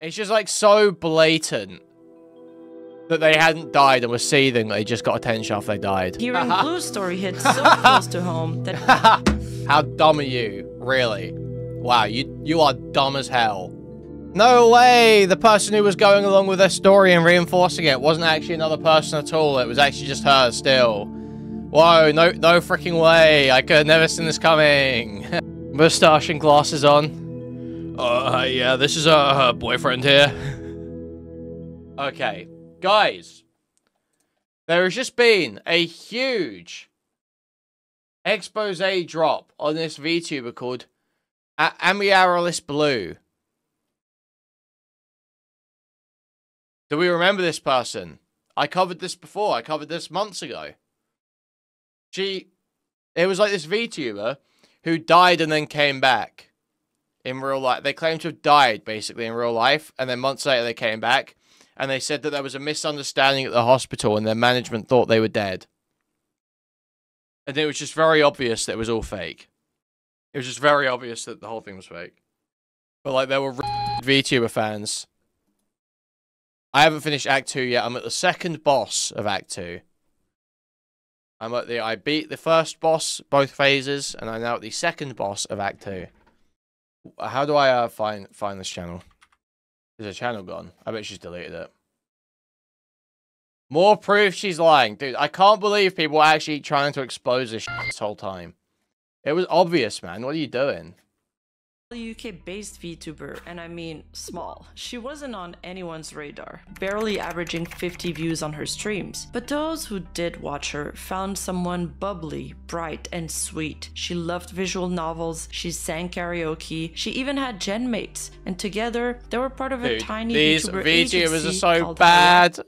It's just like so blatant that they hadn't died and were seething. They just got attention after they died. Hearing Blue's story hit so close to home that... How dumb are you? Really? Wow, you are dumb as hell. No way! The person who was going along with their story and reinforcing it wasn't actually another person at all. It was actually just her still. Whoa, no freaking way. I could have never seen this coming. Moustache and glasses on. Yeah, this is her boyfriend here. Okay, guys. There has just been a huge expose drop on this VTuber called Amaryllis Blue. Do we remember this person? I covered this before. I covered this months ago. It was like this VTuber who died and then came back in real life. They claimed to have died, basically, in real life, and then months later they came back, and they said that there was a misunderstanding at the hospital and their management thought they were dead. And it was just very obvious that it was all fake. It was just very obvious that the whole thing was fake. But, like, there were VTuber fans. I haven't finished Act 2 yet. I'm at the second boss of Act 2. I beat the first boss, both phases, and I'm now at the second boss of Act 2. How do I find this channel? Is the channel gone? I bet she's deleted it. More proof she's lying. Dude, I can't believe people were actually trying to expose this whole time. It was obvious, man. What are you doing? UK-based VTuber, and I mean small. She wasn't on anyone's radar, barely averaging 50 views on her streams. But those who did watch her found someone bubbly, bright, and sweet. She loved visual novels, she sang karaoke, she even had gen mates, and together they were part of a tiny VTuber agency. These VTubers are so bad.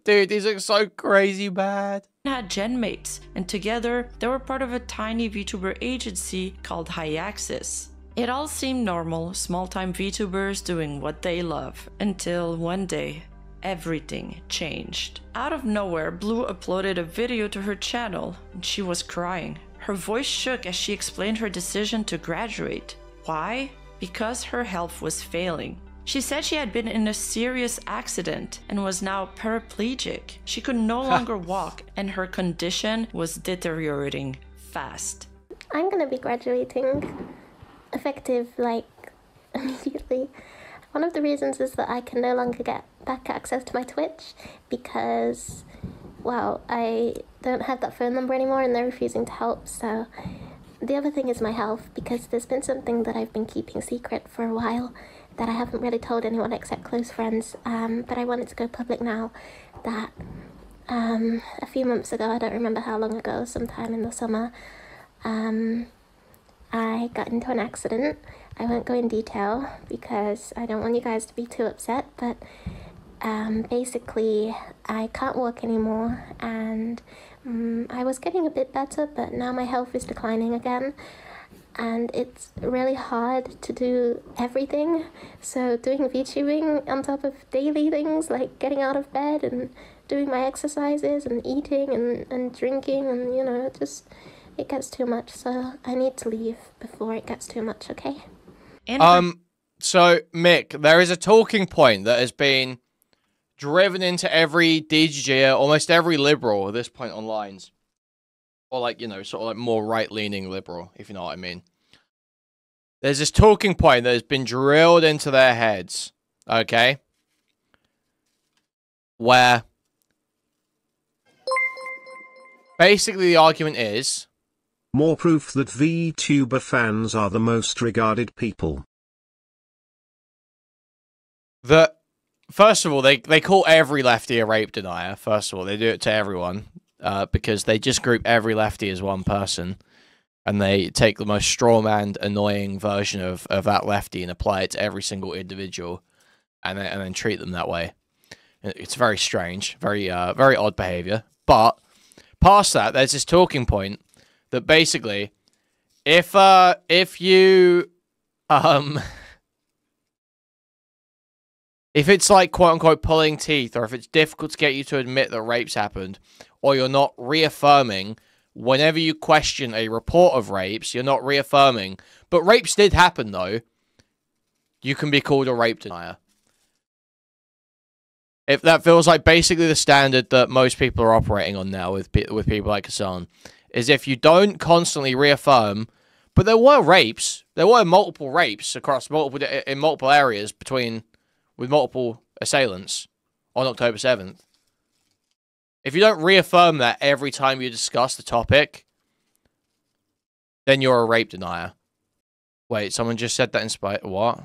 Dude, these are so crazy bad. Had gen mates, and together they were part of a tiny VTuber agency called Hyaxis. It all seemed normal, small-time VTubers doing what they love, until one day, everything changed. Out of nowhere, Blue uploaded a video to her channel, and she was crying. Her voice shook as she explained her decision to graduate. Why? Because her health was failing. She said she had been in a serious accident and was now paraplegic. She could no longer walk, and her condition was deteriorating fast. I'm gonna be graduating. Effective, like, immediately. One of the reasons is that I can no longer get back access to my Twitch because, well, I don't have that phone number anymore and they're refusing to help. So the other thing is my health, because there's been something that I've been keeping secret for a while that I haven't really told anyone except close friends, but I wanted to go public now. That a few months ago, I don't remember how long ago, sometime in the summer, I got into an accident. I won't go in detail because I don't want you guys to be too upset, but basically I can't walk anymore, and I was getting a bit better, but now my health is declining again, and it's really hard to do everything. So doing VTubing on top of daily things like getting out of bed and doing my exercises and eating and drinking, and you know, just it gets too much, so I need to leave before it gets too much, okay? So, Mick, there is a talking point that has been driven into every DGG, almost every liberal at this point on lines. Or, like, you know, sort of like more right-leaning liberal, if you know what I mean. There's this talking point that has been drilled into their heads, okay? Where basically the argument is... More proof that VTuber fans are the most regarded people. That, first of all, they call every lefty a rape denier. First of all, they do it to everyone because they just group every lefty as one person, and they take the most strawmanned, annoying version of that lefty and apply it to every single individual, and then treat them that way. It's very strange, very odd behavior. But past that, there's this talking point that basically, if you if it's like quote-unquote pulling teeth, or if it's difficult to get you to admit that rapes happened, or you're not reaffirming whenever you question a report of rapes, you're not reaffirming, but rapes did happen though, you can be called a rape denier. If that feels like basically the standard that most people are operating on now with people like Hassan, is if you don't constantly reaffirm, but there were rapes, there were multiple rapes across multiple areas with multiple assailants on October 7th. If you don't reaffirm that every time you discuss the topic, then you're a rape denier. Wait, someone just said that in spite of what?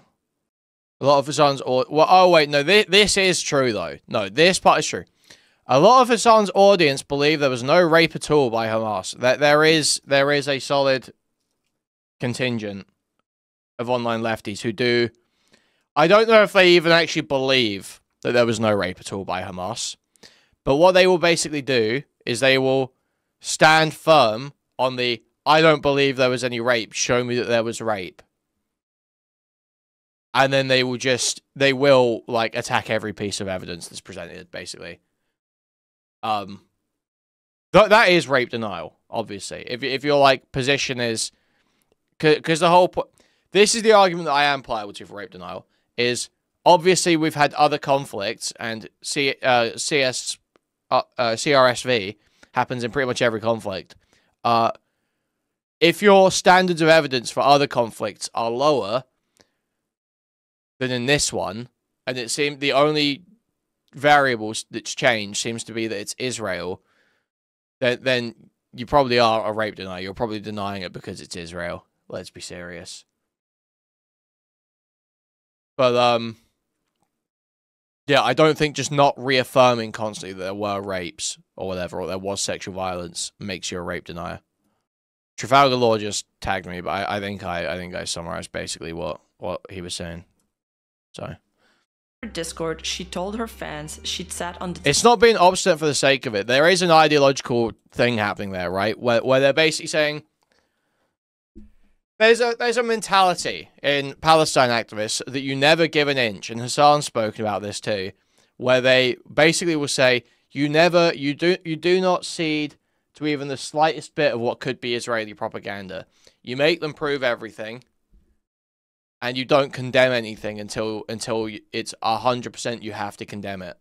A lot of Hassan's... oh, wait, no, this is true, though. No, this part is true. A lot of Hassan's audience believe there was no rape at all by Hamas. That there is a solid contingent of online lefties who do... I don't know if they even actually believe that there was no rape at all by Hamas. But what they will basically do is they will stand firm on the, I don't believe there was any rape, show me that there was rape. And then they will like attack every piece of evidence that's presented, basically. That is rape denial, obviously. If your like position is, because the whole this is the argument that I am pliable to for rape denial, is obviously we've had other conflicts and CRSV happens in pretty much every conflict. If your standards of evidence for other conflicts are lower than in this one, and it seemed the only variables that's changed seems to be that it's Israel, then you probably are a rape denier. You're probably denying it because it's Israel. Let's be serious. But yeah, I don't think just not reaffirming constantly that there were rapes or whatever, or there was sexual violence, makes you a rape denier. Trafalgar Law just tagged me, but I think I summarized basically what he was saying. So. Discord, she told her fans she'd sat on the... It's not being obstinate for the sake of it. There is an ideological thing happening there, right? Where they're basically saying... There's a mentality in Palestine activists that you never give an inch, and Hassan's spoken about this too, where they basically will say, you do not cede to even the slightest bit of what could be Israeli propaganda. You make them prove everything, and you don't condemn anything until it's 100% you have to condemn it.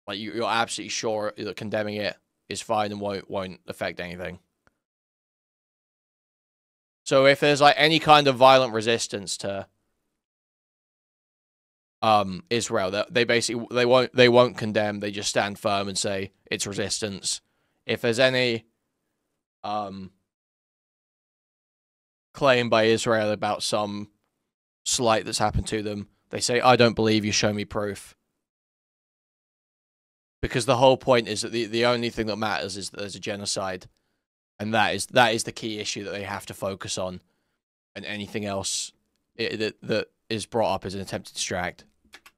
Like you're absolutely sure that condemning it is fine and won't affect anything. So if there's like any kind of violent resistance to Israel, they won't condemn. They just stand firm and say it's resistance. If there's any claim by Israel about some slight that's happened to them, they say, I don't believe you, show me proof. Because the whole point is that the only thing that matters is that there's a genocide. And that is the key issue that they have to focus on. And anything else that is brought up is an attempt to distract.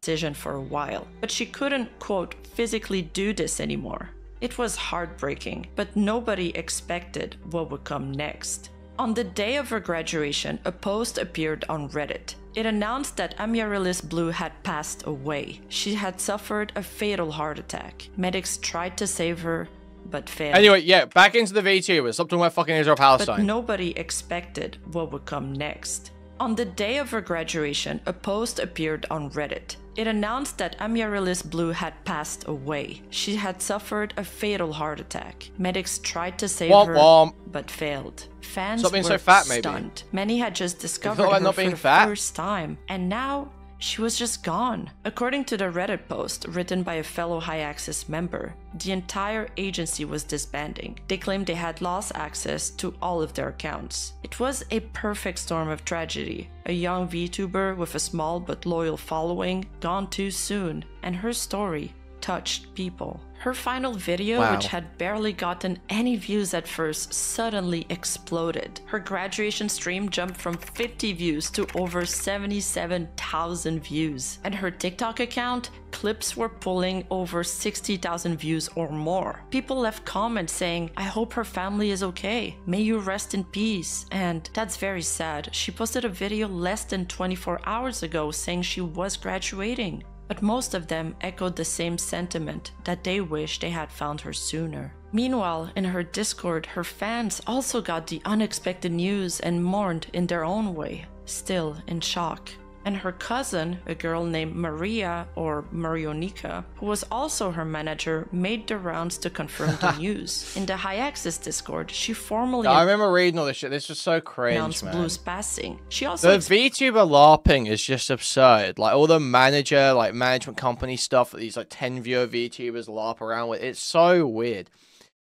Decision for a while, but she couldn't, quote, physically do this anymore. It was heartbreaking, but nobody expected what would come next. On the day of her graduation, a post appeared on Reddit. It announced that Amaryllis Blue had passed away. She had suffered a fatal heart attack. Medics tried to save her, but failed. Anyway, yeah, back into the VTubers. Stop talking about fucking Israel-Palestine. But nobody expected what would come next. On the day of her graduation, a post appeared on Reddit. It announced that Amaryllis Blue had passed away. She had suffered a fatal heart attack. Medics tried to save her, but failed. Fans Stop being were so fat, maybe. stunned. Many had just discovered her for the first time, and now she was just gone. According to the Reddit post written by a fellow Hyaxis member, the entire agency was disbanding. They claimed they had lost access to all of their accounts. It was a perfect storm of tragedy. A young VTuber with a small but loyal following gone too soon, and her story touched people. Her final video, which had barely gotten any views at first, suddenly exploded. Her graduation stream jumped from 50 views to over 77,000 views. And her TikTok account, clips were pulling over 60,000 views or more. People left comments saying, I hope her family is okay. May you rest in peace. And that's very sad. She posted a video less than 24 hours ago saying she was graduating. But most of them echoed the same sentiment, that they wish they had found her sooner. Meanwhile, in her Discord, her fans also got the unexpected news and mourned in their own way, still in shock. And her cousin, a girl named Maria or Marionika, who was also her manager, made the rounds to confirm the news. In the HiAxis Discord, she formally I remember reading all this shit. This was so cringe, announced man. Blue's passing. She also The VTuber LARPing is just absurd. Like, all the manager, like, management company stuff that these, like, 10-viewer VTubers LARP around with. It's so weird.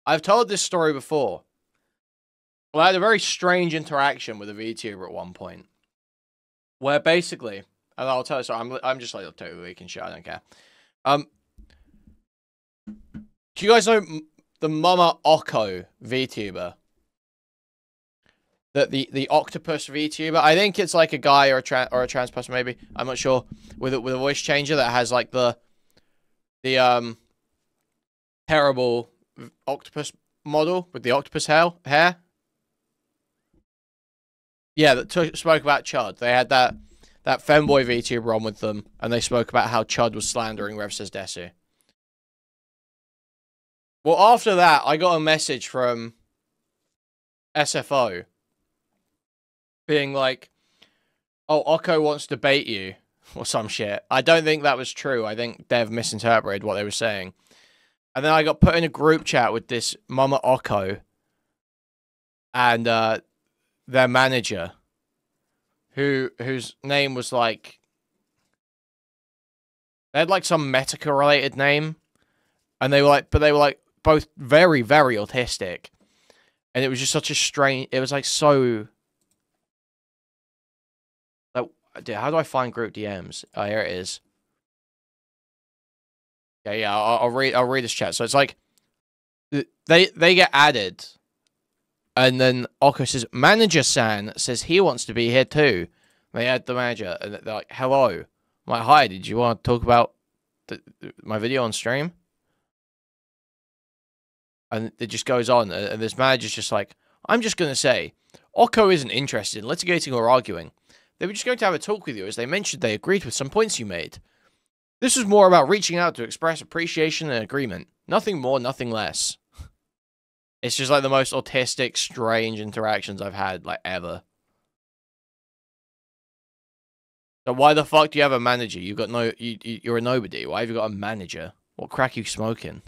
I've told this story before. Well, I had a very strange interaction with a VTuber at one point. Where basically, and I'll tell you, so I'm just like totally weak and shit, I don't care. Do you guys know the Mama Oko VTuber? The octopus VTuber? I think it's like a guy or a trans person maybe. I'm not sure. With a voice changer that has like the terrible octopus model with the octopus hair. Yeah, that spoke about Chud. They had that femboy VTuber on with them, and they spoke about how Chud was slandering Rev Says Desu. Well, after that, I got a message from SFO being like, oh, Oko wants to bait you, or some shit. I don't think that was true. I think Dev misinterpreted what they were saying. And then I got put in a group chat with this Mama Oko and their manager, whose name was like, they had like some Metica related name, and they were like both very, very autistic, and it was just such a strange. It was like so. Like, how do I find group DMs? Oh, here it is. Yeah, I'll read this chat. So it's like, they get added. And then Oko says, Manager-san says he wants to be here too. They add the manager, and they're like, hello. I'm like, hi, did you want to talk about my video on stream? And it just goes on, and this manager's just like, I'm just going to say, Oko isn't interested in litigating or arguing. They were just going to have a talk with you, as they mentioned they agreed with some points you made. This was more about reaching out to express appreciation and agreement. Nothing more, nothing less. It's just like the most autistic, strange interactions I've had, like, ever. So why the fuck do you have a manager? You've got you're a nobody. Why have you got a manager? What crack are you smoking?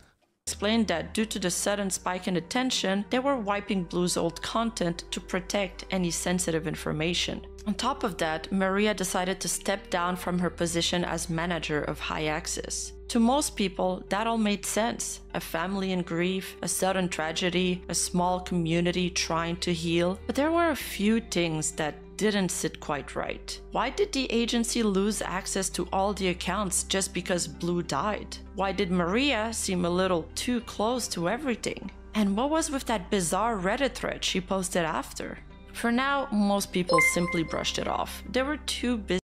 Explained that due to the sudden spike in attention, they were wiping Blue's old content to protect any sensitive information. On top of that, Maria decided to step down from her position as manager of HiAxis. To most people, that all made sense. A family in grief, a sudden tragedy, a small community trying to heal. But there were a few things that didn't sit quite right. Why did the agency lose access to all the accounts just because Blue died? Why did Maria seem a little too close to everything? And what was with that bizarre Reddit thread she posted after? For now, most people simply brushed it off. They were too busy.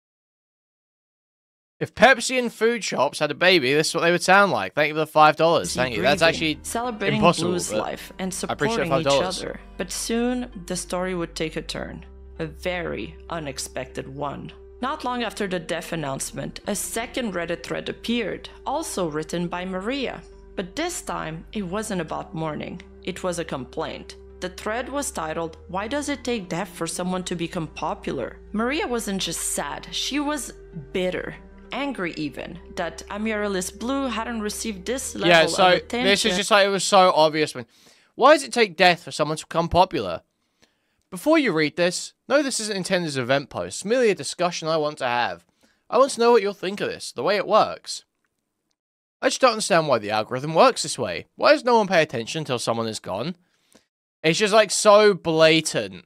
If Pepsi and food shops had a baby, this is what they would sound like. Thank you for the $5. Thank you. That's actually celebrating impossible, Blue's life and supporting each $5. other. But soon, the story would take a turn. A very unexpected one. Not long after the death announcement, a second Reddit thread appeared, also written by Maria. But this time, it wasn't about mourning. It was a complaint. The thread was titled, "Why does it take death for someone to become popular?" Maria wasn't just sad, she was bitter. Angry even, that Amaryllis Blue hadn't received this level of attention. This is just like, it was so obvious. Why does it take death for someone to become popular? Before you read this, no, this isn't intended as an event post. It's merely a discussion I want to have. I want to know what you'll think of this, the way it works. I just don't understand why the algorithm works this way. Why does no one pay attention until someone is gone? It's just like so blatant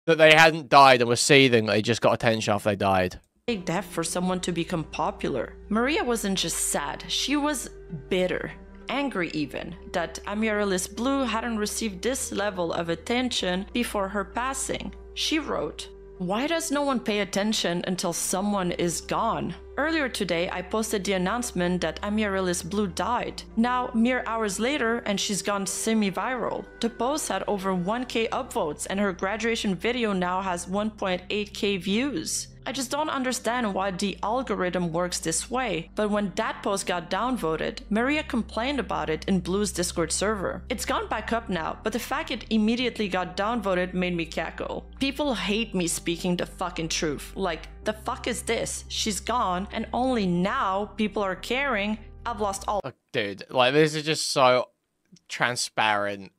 that they hadn't died and were seething that they just got attention after they died. Take death for someone to become popular. Maria wasn't just sad, she was bitter. Angry even, that Amaryllis Blue hadn't received this level of attention before her passing. She wrote, "Why does no one pay attention until someone is gone?" Earlier today, I posted the announcement that Amaryllis Blue died. Now, mere hours later, and she's gone semi-viral. The post had over 1K upvotes, and her graduation video now has 1.8K views. I just don't understand why the algorithm works this way. But when that post got downvoted, Maria complained about it in Blue's Discord server. It's gone back up now, but the fact it immediately got downvoted made me cackle. People hate me speaking the fucking truth. Like, the fuck is this? She's gone, and only now people are caring. I've lost all. Oh, dude, like, this is just so transparent,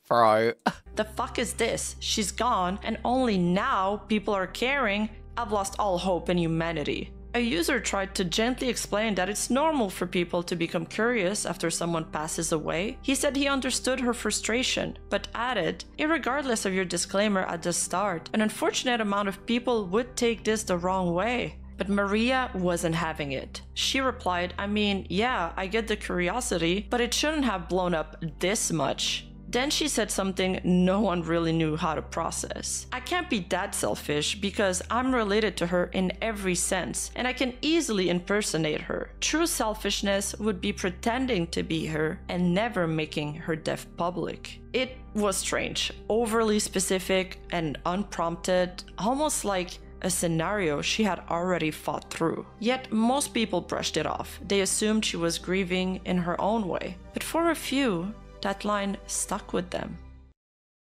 bro. The fuck is this? She's gone, and only now people are caring. I've lost all hope in humanity. A user tried to gently explain that it's normal for people to become curious after someone passes away. He said he understood her frustration, but added, irregardless of your disclaimer at the start, an unfortunate amount of people would take this the wrong way. But Maria wasn't having it. She replied, I mean, yeah, I get the curiosity, but it shouldn't have blown up this much. Then she said something no one really knew how to process. I can't be that selfish because I'm related to her in every sense, and I can easily impersonate her. True selfishness would be pretending to be her and never making her death public. It was strange, overly specific and unprompted, almost like a scenario she had already fought through. Yet most people brushed it off. They assumed she was grieving in her own way. But for a few, that line stuck with them.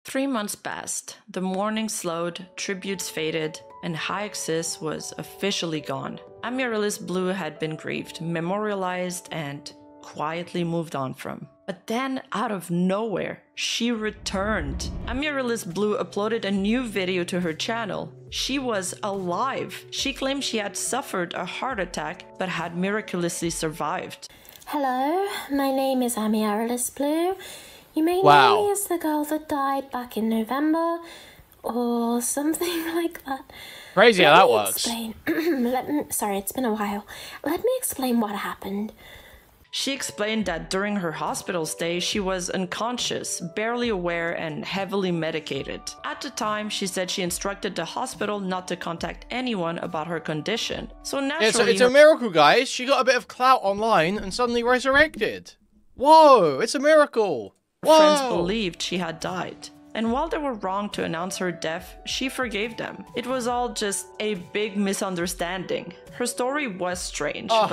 3 months passed, the mourning slowed, tributes faded, and Hyaxis was officially gone. Amaryllis Blue had been grieved, memorialized, and quietly moved on from. But then, out of nowhere, she returned. Amaryllis Blue uploaded a new video to her channel. She was alive. She claimed she had suffered a heart attack, but had miraculously survived. Hello, my name is Amaryllis Blue. You may Wow. know me as the girl that died back in November, or something like that. Crazy how that works. Sorry, it's been a while. Let me explain what happened. She explained that during her hospital stay, she was unconscious, barely aware, and heavily medicated. At the time, she said she instructed the hospital not to contact anyone about her condition. So naturally, It's a miracle, guys. She got a bit of clout online and suddenly resurrected. Whoa, it's a miracle. Whoa. friends believed she had died. And while they were wrong to announce her death, she forgave them. It was all just a big misunderstanding. Her story was strange, but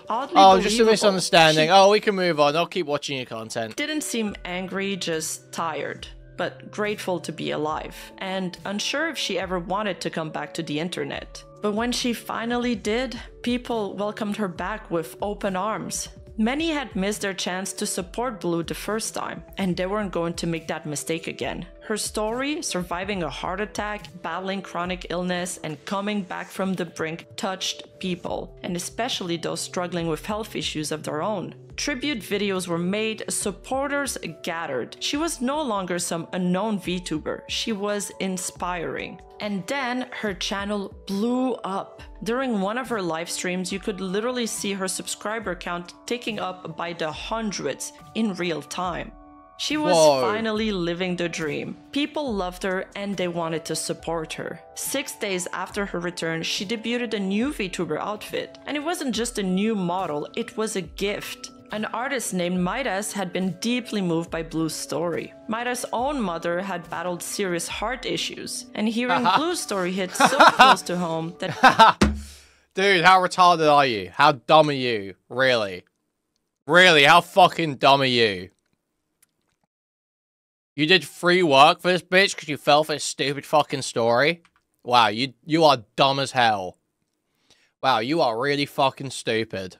oddly Oh, just a believable. misunderstanding. She Oh, we can move on. I'll keep watching your content. didn't seem angry, just tired, but grateful to be alive, and unsure if she ever wanted to come back to the internet. But when she finally did, people welcomed her back with open arms. Many had missed their chance to support Blue the first time, and they weren't going to make that mistake again. Her story, surviving a heart attack, battling chronic illness, and coming back from the brink, touched people, and especially those struggling with health issues of their own. Tribute videos were made, supporters gathered. She was no longer some unknown VTuber, she was inspiring. And then her channel blew up. During one of her live streams, you could literally see her subscriber count ticking up by the hundreds in real time. She was finally living the dream. People loved her and they wanted to support her. 6 days after her return, she debuted a new VTuber outfit. And it wasn't just a new model, it was a gift. An artist named Midas had been deeply moved by Blue's story. Midas' own mother had battled serious heart issues, and hearing Blue's story hit so close to home that... Dude, how retarded are you? How dumb are you? Really? Really, how fucking dumb are you? You did free work for this bitch because you fell for this stupid fucking story? Wow, you are dumb as hell. Wow, you are really fucking stupid.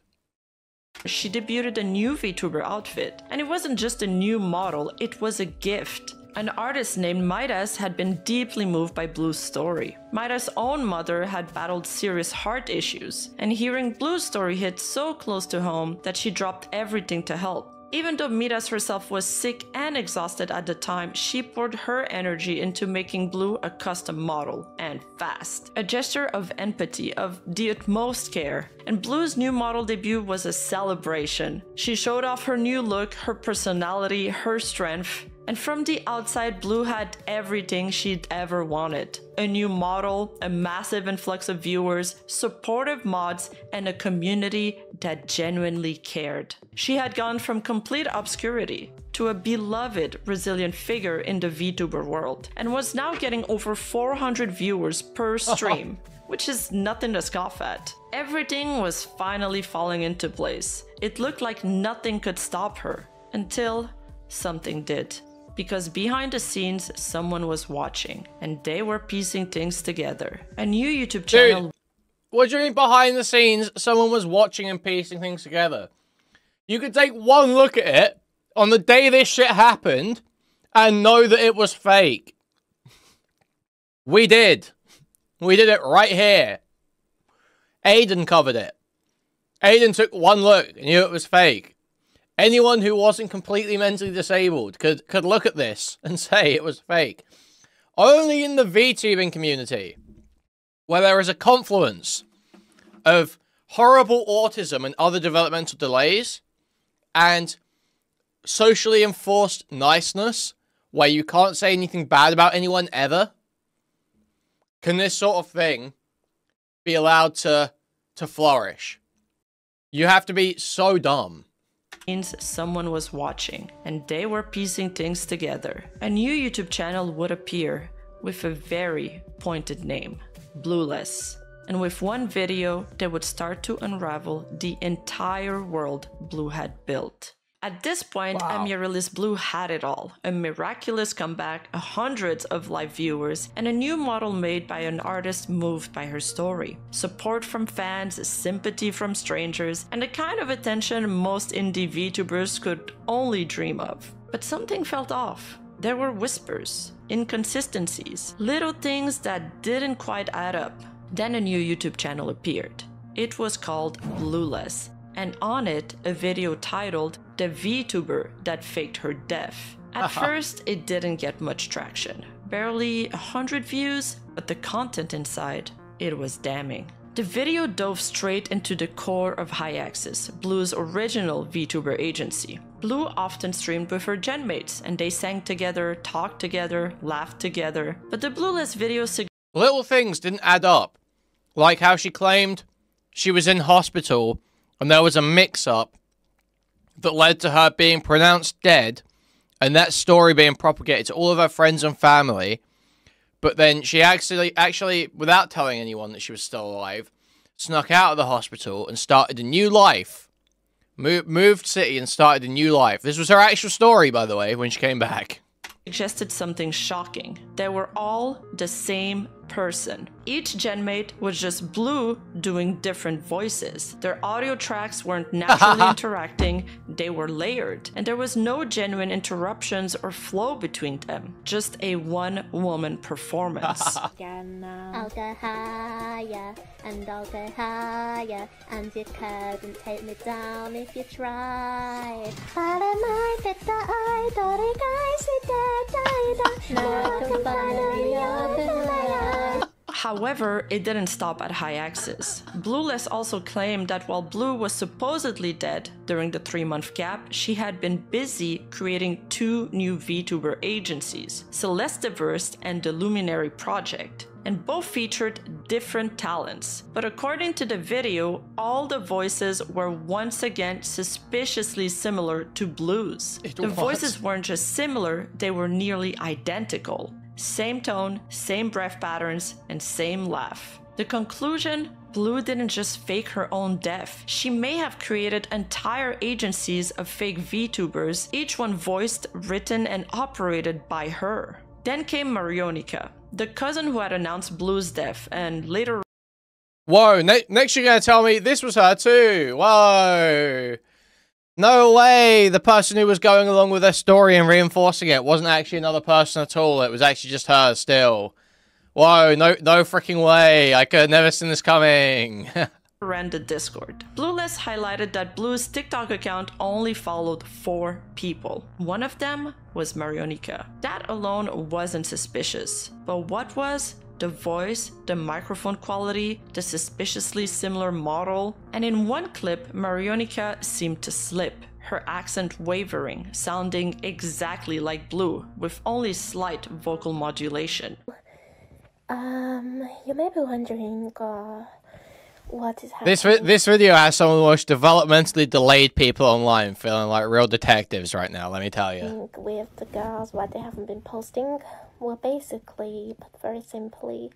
She debuted a new VTuber outfit, and it wasn't just a new model, it was a gift. An artist named Midas had been deeply moved by Blue's story. Midas' own mother had battled serious heart issues, and hearing Blue's story hit so close to home that she dropped everything to help. Even though Midas herself was sick and exhausted at the time, she poured her energy into making Blue a custom model, and fast. A gesture of empathy, of the utmost care. And Blue's new model debut was a celebration. She showed off her new look, her personality, her strength. And from the outside, Blue had everything she'd ever wanted. A new model, a massive influx of viewers, supportive mods, and a community that genuinely cared. She had gone from complete obscurity to a beloved, resilient figure in the VTuber world, and was now getting over 400 viewers per stream, which is nothing to scoff at. Everything was finally falling into place. It looked like nothing could stop her, until something did. Because behind the scenes, someone was watching, and they were piecing things together. A new YouTube channel... Dude, what do you mean behind the scenes, someone was watching and piecing things together? You could take one look at it on the day this shit happened and know that it was fake. We did. We did it right here. Aiden covered it. Aiden took one look and knew it was fake. Anyone who wasn't completely mentally disabled could look at this and say it was fake. Only in the VTubing community, where there is a confluence of horrible autism and other developmental delays, and socially enforced niceness, where you can't say anything bad about anyone ever, can this sort of thing be allowed to flourish. You have to be so dumb. Means someone was watching, and they were piecing things together. A new YouTube channel would appear with a very pointed name, Blueless. And with one video, they would start to unravel the entire world Blue had built. At this point, Amaryllis Blue had it all. A miraculous comeback, hundreds of live viewers, and a new model made by an artist moved by her story. Support from fans, sympathy from strangers, and the kind of attention most indie VTubers could only dream of. But something felt off. There were whispers, inconsistencies, little things that didn't quite add up. Then a new YouTube channel appeared. It was called Blueless, and on it, a video titled The VTuber That Faked Her Death. At first, it didn't get much traction. Barely 100 views, but the content inside, it was damning. The video dove straight into the core of Hyaxis, Blue's original VTuber agency. Blue often streamed with her genmates, and they sang together, talked together, laughed together. But the Blueless video little things didn't add up. Like how she claimed she was in hospital and there was a mix-up that led to her being pronounced dead, and that story being propagated to all of her friends and family. But then she actually, without telling anyone that she was still alive, snuck out of the hospital and started a new life. Moved city and started a new life. This was her actual story, by the way, when she came back. Suggested something shocking. They were all the same person. Each genmate was just Blue doing different voices. Their audio tracks weren't naturally interacting, they were layered, and there was no genuine interruptions or flow between them. Just a one-woman performance. I'll go higher, and I'll go higher, and you couldn't take me down if you tried. However, it didn't stop at Hyaxis. Blueless also claimed that while Blue was supposedly dead during the 3-month gap, she had been busy creating 2 new VTuber agencies, Celestiverse and the Luminary Project, and both featured different talents. But according to the video, all the voices were once again suspiciously similar to Blue's. The voices weren't just similar, they were nearly identical. Same tone, same breath patterns, and same laugh. The conclusion? Blue didn't just fake her own death. She may have created entire agencies of fake VTubers, each one voiced, written, and operated by her. Then came Marionica, the cousin who had announced Blue's death, and later... Whoa, next you're gonna tell me this was her too. Whoa. No way! The person who was going along with their story and reinforcing it wasn't actually another person at all. It was actually just her still. Whoa, no freaking way. I could have never seen this coming. ran the Discord. Blueless highlighted that Blue's TikTok account only followed 4 people. One of them was Marionica. That alone wasn't suspicious. But what was? The voice, the microphone quality, the suspiciously similar model. And in one clip, Marionica seemed to slip, her accent wavering, sounding exactly like Blue, with only slight vocal modulation. You may be wondering, What is happening? This video has some of the most developmentally delayed people online feeling like real detectives right now, let me tell you. With the girls, why they haven't been posting? Well, basically, but very simply,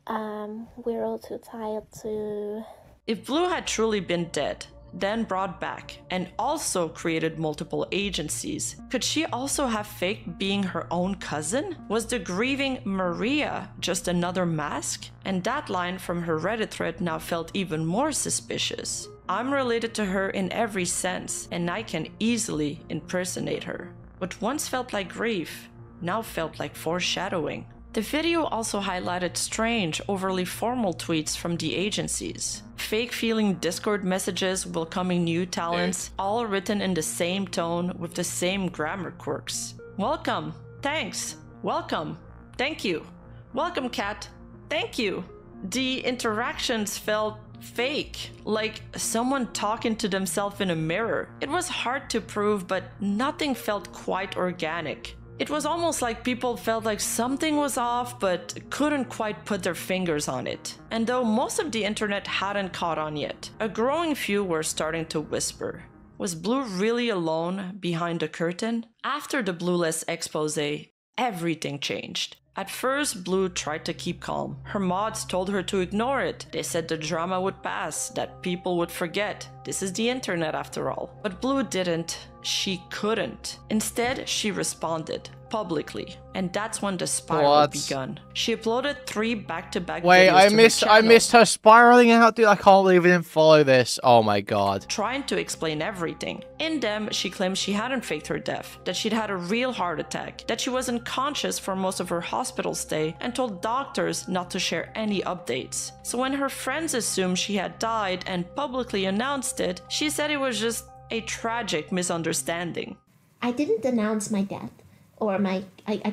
we're all too tired to... If Blue had truly been dead, then brought back, and also created multiple agencies, could she also have faked being her own cousin? Was the grieving Maria just another mask? And that line from her Reddit thread now felt even more suspicious. I'm related to her in every sense, and I can easily impersonate her. What once felt like grief, now felt like foreshadowing. The video also highlighted strange, overly formal tweets from the agencies. Fake-feeling Discord messages welcoming new talents, all written in the same tone with the same grammar quirks. Welcome, thanks, welcome, thank you, welcome cat, thank you. The interactions felt fake, like someone talking to themselves in a mirror. It was hard to prove, but nothing felt quite organic. It was almost like people felt like something was off but couldn't quite put their fingers on it. And though most of the internet hadn't caught on yet, a growing few were starting to whisper. Was Blue really alone behind the curtain? After the Blueless expose, everything changed. At first, Blue tried to keep calm. Her mods told her to ignore it. They said the drama would pass, that people would forget. This is the internet after all. But Blue didn't. She couldn't. Instead, she responded publicly, and that's when the spiral begun. She uploaded 3 back-to-back videos I missed her spiraling out, dude. I can't believe I didn't follow this. Oh my god. Trying to explain everything. In them, she claimed she hadn't faked her death, that she'd had a real heart attack, that she was unconscious for most of her hospital stay, and told doctors not to share any updates. So when her friends assumed she had died and publicly announced it, she said it was just a tragic misunderstanding. I didn't announce my death, or I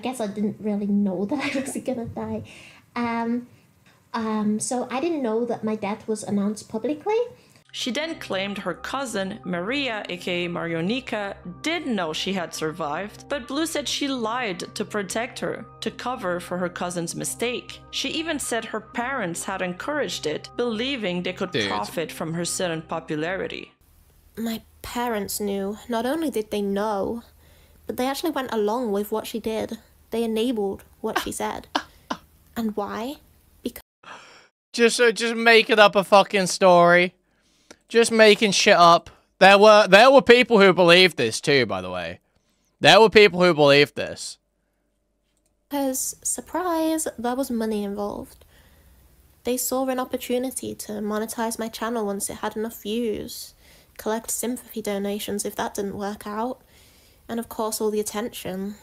guess I didn't really know that I was gonna die. So I didn't know that my death was announced publicly. She then claimed her cousin, Maria, aka Marionica, did know she had survived, but Blue said she lied to protect her, to cover for her cousin's mistake. She even said her parents had encouraged it, believing they could profit from her sudden popularity. My parents knew. Not only did they know, but they actually went along with what she did. They enabled what she said. And why? Because... Just making up a fucking story. Just making shit up. There were people who believed this too, by the way. There were people who believed this. Because, surprise, there was money involved. They saw an opportunity to monetize my channel once it had enough views. Collect sympathy donations if that didn't work out. And of course all the attention.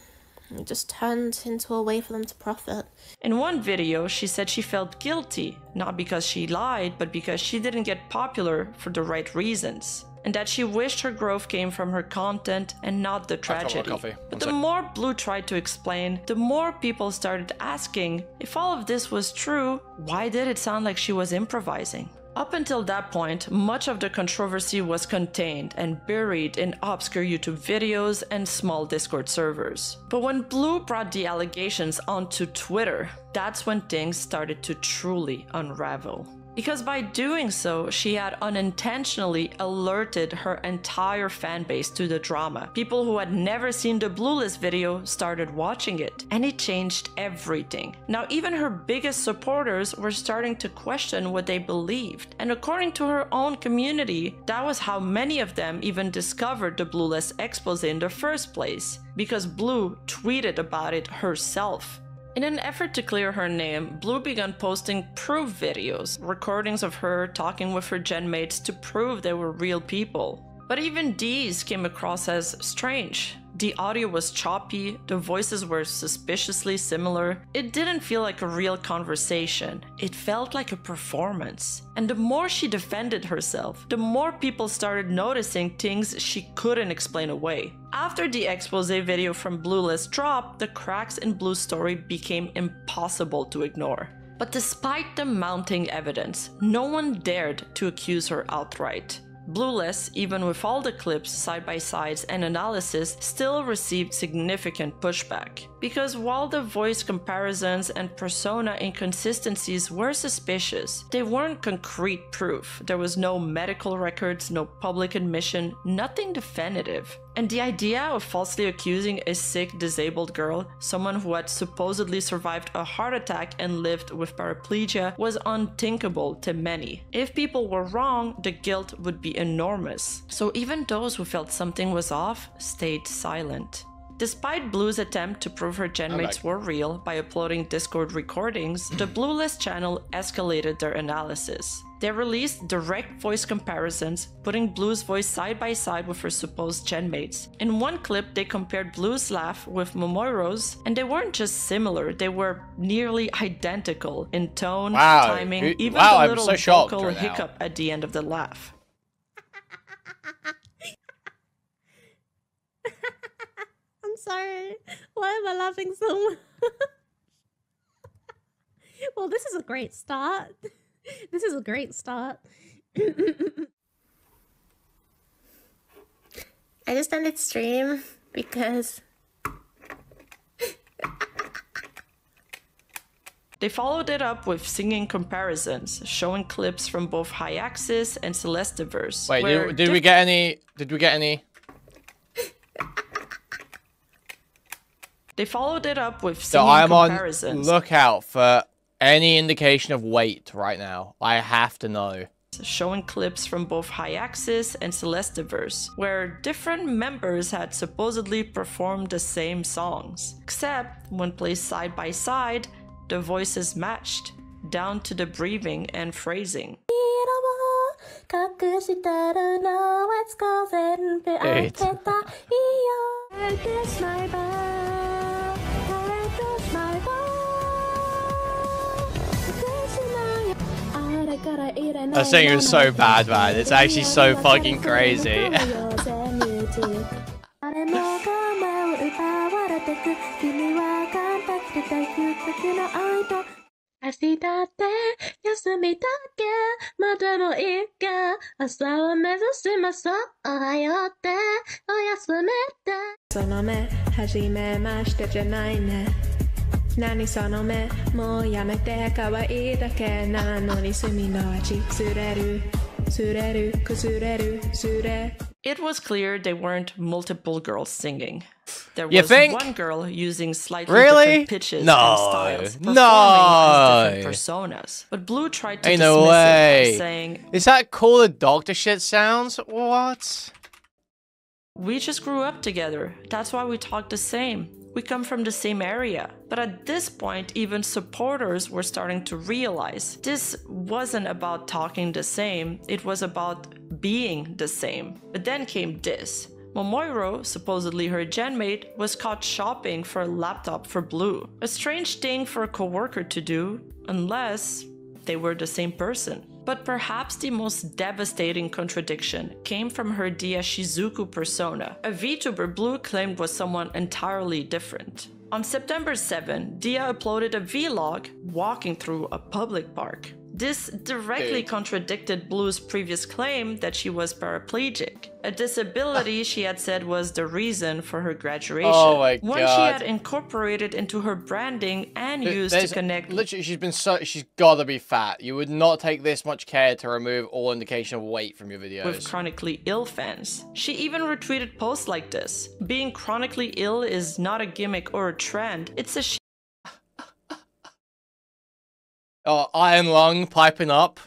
It just turned into a way for them to profit. In one video, she said she felt guilty, not because she lied, but because she didn't get popular for the right reasons. And that she wished her growth came from her content and not the tragedy. But the more Blue tried to explain, the more people started asking, if all of this was true, why did it sound like she was improvising? Up until that point, much of the controversy was contained and buried in obscure YouTube videos and small Discord servers. But when Blue brought the allegations onto Twitter, that's when things started to truly unravel. Because by doing so, she had unintentionally alerted her entire fanbase to the drama. People who had never seen the Blueless video started watching it, and it changed everything. Now even her biggest supporters were starting to question what they believed, and according to her own community, that was how many of them even discovered the Blueless expose in the first place, because Blue tweeted about it herself. In an effort to clear her name, Blue began posting proof videos, recordings of her talking with her gen mates to prove they were real people. But even these came across as strange. The audio was choppy, the voices were suspiciously similar. It didn't feel like a real conversation. It felt like a performance. And the more she defended herself, the more people started noticing things she couldn't explain away. After the expose video from Blueless dropped, the cracks in Blue's story became impossible to ignore. But despite the mounting evidence, no one dared to accuse her outright. Blueless, even with all the clips, side-by-sides, and analysis, still received significant pushback. Because while the voice comparisons and persona inconsistencies were suspicious, they weren't concrete proof. There was no medical records, no public admission, nothing definitive. And the idea of falsely accusing a sick, disabled girl, someone who had supposedly survived a heart attack and lived with paraplegia, was unthinkable to many. If people were wrong, the guilt would be enormous. So even those who felt something was off stayed silent. Despite Blue's attempt to prove her genmates were real by uploading Discord recordings, the Blueless channel escalated their analysis. They released direct voice comparisons, putting Blue's voice side by side with her supposed genmates. In one clip, they compared Blue's laugh with Momoiro's, and they weren't just similar, they were nearly identical in tone, timing, even the little vocal hiccup at the end of the laugh. I'm sorry. Why am I laughing so much? Well, this is a great start. This is a great start. I just ended stream because They followed it up with singing comparisons, showing clips from both Hyaxis and Celestiverse. Wait, did we get any? Did we get any? They followed it up with singing comparisons. On lookout for any indication of weight right now. I have to know. Showing clips from both Hyaxis and Celestiverse, where different members had supposedly performed the same songs. Except, when placed side by side, the voices matched, down to the breathing and phrasing. That singer is so bad, man. It's actually so fucking crazy. It was clear they weren't multiple girls singing. There was one girl using slightly different pitches and styles, performing as different personas. But Blue tried to dismiss it by saying, "Is that Call the Doctor shit sounds? What? We just grew up together. That's why we talk the same. We come from the same area." But at this point, even supporters were starting to realize this wasn't about talking the same, it was about being the same. But then came this. Momoiro, supposedly her genmate, was caught shopping for a laptop for Blue. A strange thing for a coworker to do, unless they were the same person. But perhaps the most devastating contradiction came from her Dia Shizuku persona, a VTuber Blue claimed was someone entirely different. On September 7, Dia uploaded a vlog walking through a public park. This directly contradicted Blue's previous claim that she was paraplegic, a disability she had said was the reason for her graduation. Oh my God. One she had incorporated into her branding and used to connect. Literally, she's gotta be fat. You would not take this much care to remove all indication of weight from your videos. With chronically ill fans. She even retweeted posts like this. Being chronically ill is not a gimmick or a trend, it's a Iron Lung piping up.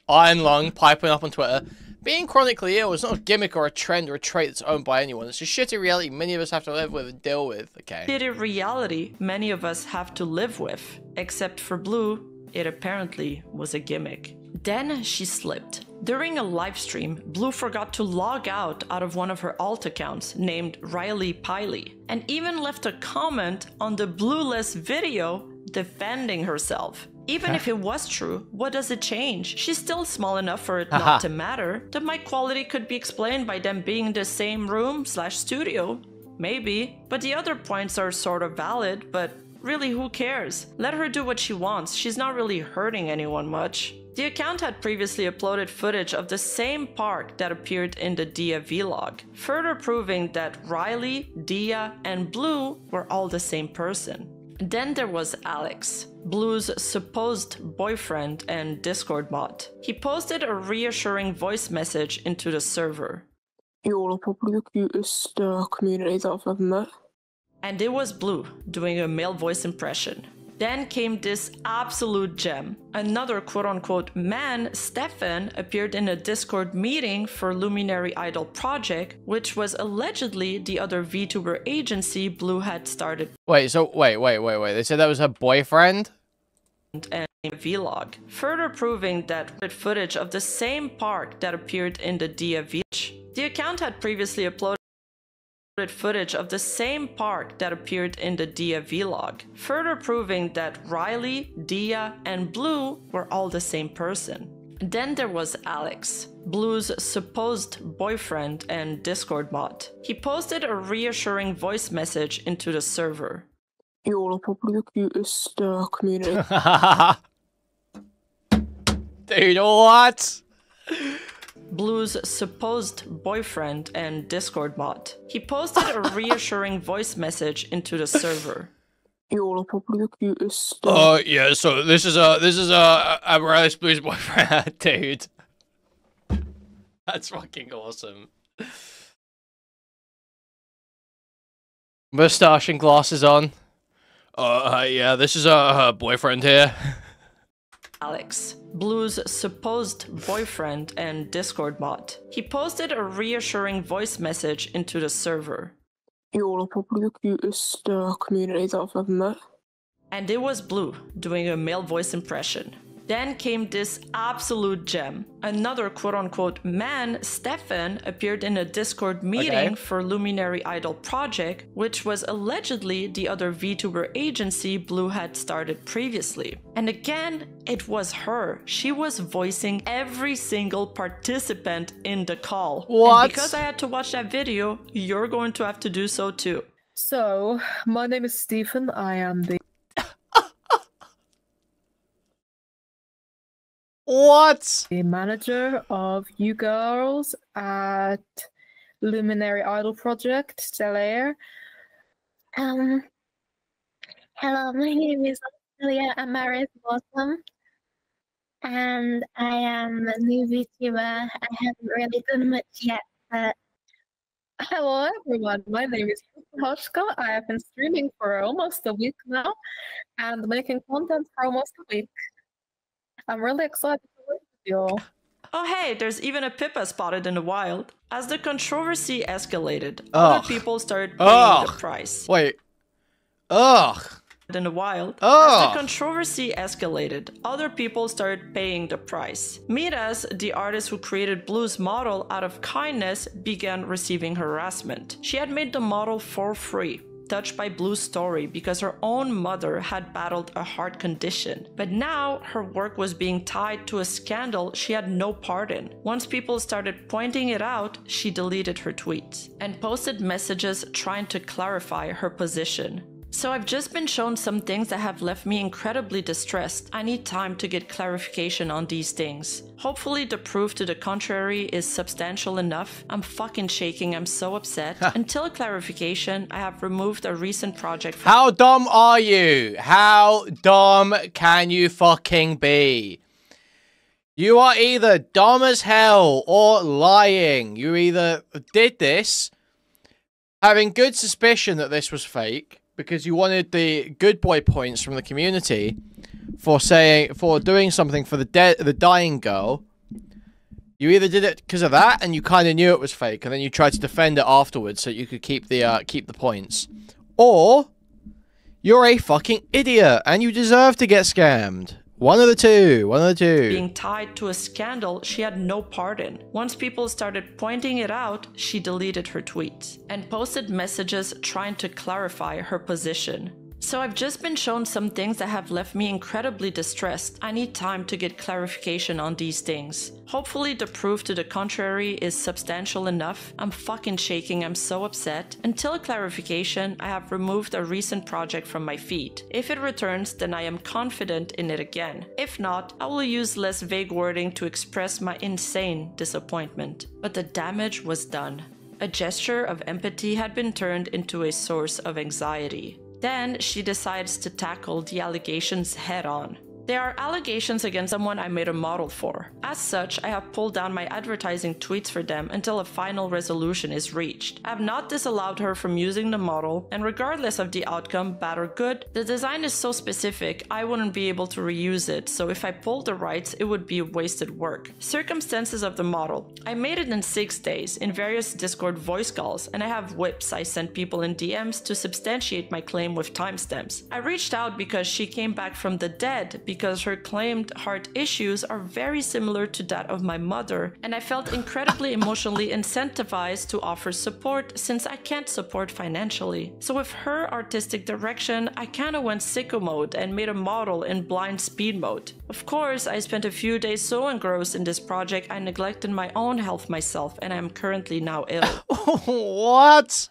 Iron Lung piping up on Twitter. Being chronically ill is not a gimmick or a trend or a trait that's owned by anyone. It's a shitty reality many of us have to live with and deal with, okay? shitty reality many of us have to live with. Except for Blue, it apparently was a gimmick. Then she slipped. During a livestream, Blue forgot to log out of one of her alt accounts named Riley Piley, and even left a comment on the Blueless video defending herself. Even if it was true, what does it change? She's still small enough for it not to matter. The mic quality could be explained by them being in the same room/studio. Maybe. But the other points are sort of valid, but really, who cares? Let her do what she wants. She's not really hurting anyone much. The account had previously uploaded footage of the same park that appeared in the Dia vlog, further proving that Riley, Dia, and Blue were all the same person. Then there was Alex, Blue's supposed boyfriend and Discord mod. He posted a reassuring voice message into the server. You're probably the cutest community that I've ever met. And it was Blue, doing a male voice impression. Then came this absolute gem. Another quote-unquote man, Stefan, appeared in a Discord meeting for Luminary Idol Project, which was allegedly the other VTuber agency Blue had started. Wait, so wait. They said that was her boyfriend? And a vlog, further proving that footage of the same park that appeared in the Dia vlog. The account had previously uploaded footage of the same park that appeared in the Dia vlog, further proving that Riley, Dia, and Blue were all the same person. Then there was Alex, Blue's supposed boyfriend and Discord mod. He posted a reassuring voice message into the server. You're probably the cutest community. Dude, what? Blue's supposed boyfriend and Discord mod. He posted a reassuring voice message into the server. You're probably the cutest. Yeah. So this is Riley's Blue's boyfriend, dude. That's fucking awesome. Mustache and glasses on. Yeah. This is her boyfriend here. Alex, Blue's supposed boyfriend and Discord mod. He posted a reassuring voice message into the server. You're probably the cutest community that I've ever met. And it was Blue, doing a male voice impression. Then came this absolute gem. Another quote-unquote man, Stefan, appeared in a Discord meeting for Luminary Idol Project, which was allegedly the other VTuber agency Blue had started previously. And again, it was her. She was voicing every single participant in the call. What? And because I had to watch that video, you're going to have to do so too. So, my name is Stephen. I am the What? manager of you girls at Luminary Idol Project, Stellaire. Hello, my name is Australia Amaris Blossom, and I am a new VTuber. I haven't really done much yet, but Hello everyone, my name is Hoshka. I have been streaming for almost a week now and making content for almost a week. I'm really excited to work with you all. Oh hey, there's even a Pippa spotted in the wild. As the controversy escalated, Ugh. other people started paying the price. Wait. Ugh. In the wild, Ugh. as the controversy escalated, other people started paying the price. Miras, the artist who created Blue's model out of kindness, began receiving harassment. She had made the model for free, touched by Blue's story because her own mother had battled a heart condition. But now her work was being tied to a scandal she had no part in. Once people started pointing it out, she deleted her tweets and posted messages trying to clarify her position. So I've just been shown some things that have left me incredibly distressed. I need time to get clarification on these things. Hopefully the proof to the contrary is substantial enough. I'm fucking shaking, I'm so upset. Until clarification, I have removed a recent project from— How dumb are you? How dumb can you fucking be? You are either dumb as hell or lying. You either did this having good suspicion that this was fake, because you wanted the good boy points from the community for doing something for the dying girl. You either did it because of that, and you kind of knew it was fake, and then you tried to defend it afterwards so you could keep the points, or you're a fucking idiot and you deserve to get scammed. One of the two. One of the two. Being tied to a scandal she had no part in. Once people started pointing it out, she deleted her tweets and posted messages trying to clarify her position. So I've just been shown some things that have left me incredibly distressed. I need time to get clarification on these things. Hopefully the proof to the contrary is substantial enough. I'm fucking shaking, I'm so upset. Until clarification, I have removed a recent project from my feed. If it returns, then I am confident in it again. If not, I will use less vague wording to express my insane disappointment. But the damage was done. A gesture of empathy had been turned into a source of anxiety. Then she decides to tackle the allegations head on. There are allegations against someone I made a model for. As such, I have pulled down my advertising tweets for them until a final resolution is reached. I have not disallowed her from using the model, and regardless of the outcome, bad or good, the design is so specific I wouldn't be able to reuse it, so if I pulled the rights, it would be wasted work. Circumstances of the model. I made it in 6 days, in various Discord voice calls, and I have whips I sent people in DMs to substantiate my claim with timestamps. I reached out because she came back from the dead, because her claimed heart issues are very similar to that of my mother, and I felt incredibly emotionally incentivized to offer support since I can't support financially. So with her artistic direction, I kinda went sicko mode and made a model in blind speed mode. Of course, I spent a few days so engrossed in this project I neglected my own health myself, and I am currently now ill. What?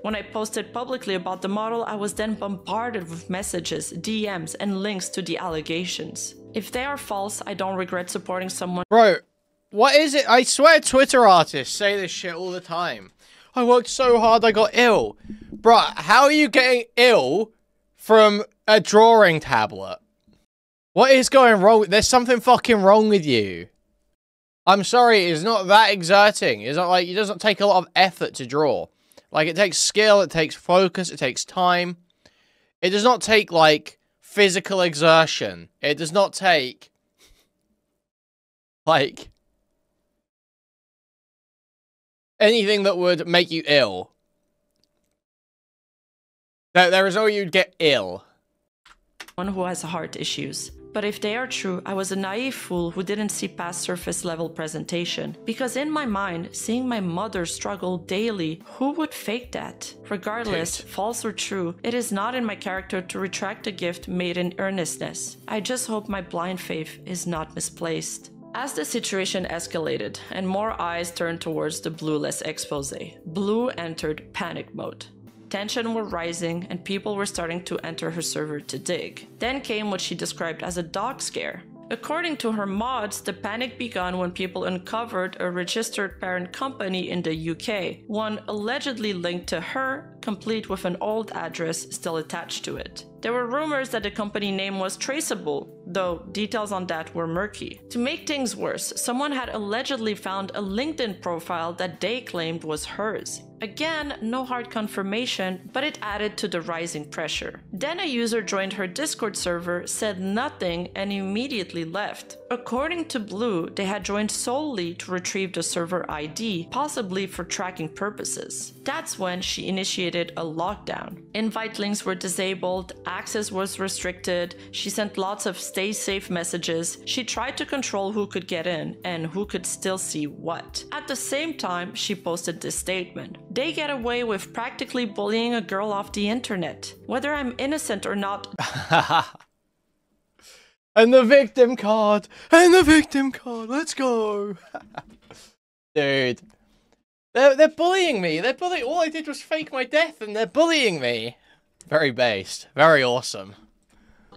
When I posted publicly about the model, I was then bombarded with messages, DMs, and links to the allegations. If they are false, I don't regret supporting someone. Bro, what is it? I swear Twitter artists say this shit all the time. I worked so hard I got ill. Bruh, how are you getting ill from a drawing tablet? What is going wrong? There's something fucking wrong with you. I'm sorry, it's not that exerting. It's not like, it doesn't take a lot of effort to draw. Like, it takes skill, it takes focus, it takes time. It does not take, like, physical exertion. It does not take, like, anything that would make you ill. There is no way you'd get ill. One who has heart issues. But if they are true, I was a naive fool who didn't see past surface level presentation. Because in my mind, seeing my mother struggle daily, who would fake that? Regardless, false or true, it is not in my character to retract a gift made in earnestness. I just hope my blind faith is not misplaced. As the situation escalated and more eyes turned towards the Blueless expose, Blue entered panic mode. Tension were rising and people were starting to enter her server to dig. Then came what she described as a dog scare. According to her mods, the panic began when people uncovered a registered parent company in the UK, one allegedly linked to her, complete with an old address still attached to it. There were rumors that the company name was traceable, though details on that were murky. To make things worse, someone had allegedly found a LinkedIn profile that they claimed was hers. Again, no hard confirmation, but it added to the rising pressure. Then a user joined her Discord server, said nothing, and immediately left. According to Blue, they had joined solely to retrieve the server ID, possibly for tracking purposes. That's when she initiated a lockdown. Invite links were disabled, access was restricted, she sent lots of stay safe messages, she tried to control who could get in and who could still see what. At the same time, she posted this statement: "They get away with practically bullying a girl off the internet. Whether I'm innocent or not..." And the victim card! And the victim card! Let's go! Dude. They're bullying me! They're bullying- all I did was fake my death and they're bullying me! Very based. Very awesome.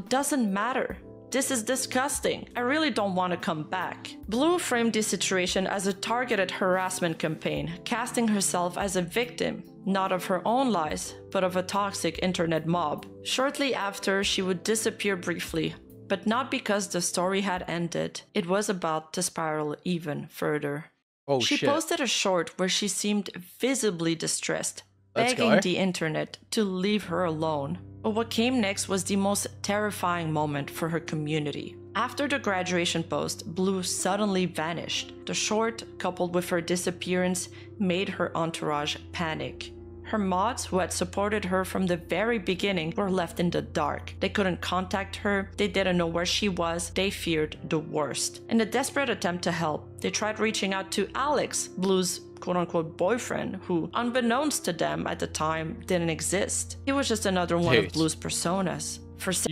Doesn't matter. This is disgusting. I really don't want to come back. Blue framed this situation as a targeted harassment campaign, casting herself as a victim, not of her own lies, but of a toxic internet mob. Shortly after, she would disappear briefly, but not because the story had ended. It was about to spiral even further. Oh, she shit. posted a short where she seemed visibly distressed, Let's begging go. the internet to leave her alone. But what came next was the most terrifying moment for her community. After the graduation post, Blue suddenly vanished. The short, coupled with her disappearance, made her entourage panic. Her mods, who had supported her from the very beginning, were left in the dark. They couldn't contact her, they didn't know where she was, they feared the worst. In a desperate attempt to help, they tried reaching out to Alex, Blue's quote-unquote boyfriend who, unbeknownst to them at the time, didn't exist. He was just another one of Dude. Blue's personas.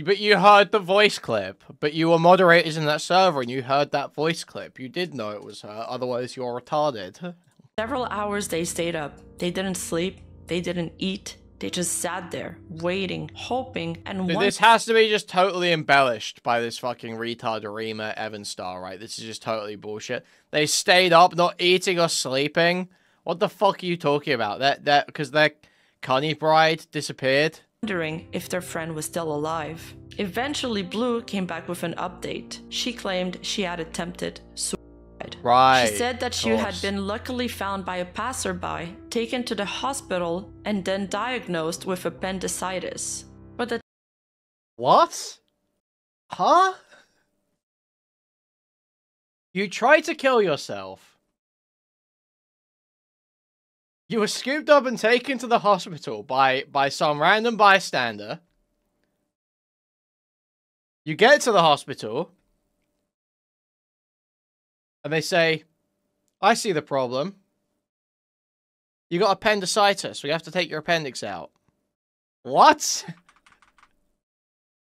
But you heard the voice clip. But you were moderators in that server and you heard that voice clip. You did know it was her, otherwise you're retarded. Several hours they stayed up. They didn't sleep. They didn't eat. They just sat there, waiting, hoping, and Dude, this has to be just totally embellished by this fucking retard Arima Evanstar, right? This is just totally bullshit. They stayed up, not eating or sleeping. What the fuck are you talking about? That because their Cunny bride disappeared? wondering if their friend was still alive. Eventually, Blue came back with an update. She claimed she had attempted suicide. Right. She said that she had been luckily found by a passerby, taken to the hospital, and then diagnosed with appendicitis. But the What? Huh? You tried to kill yourself. You were scooped up and taken to the hospital by some random bystander. You get to the hospital. And they say, I see the problem. You got appendicitis. We have to take your appendix out. What?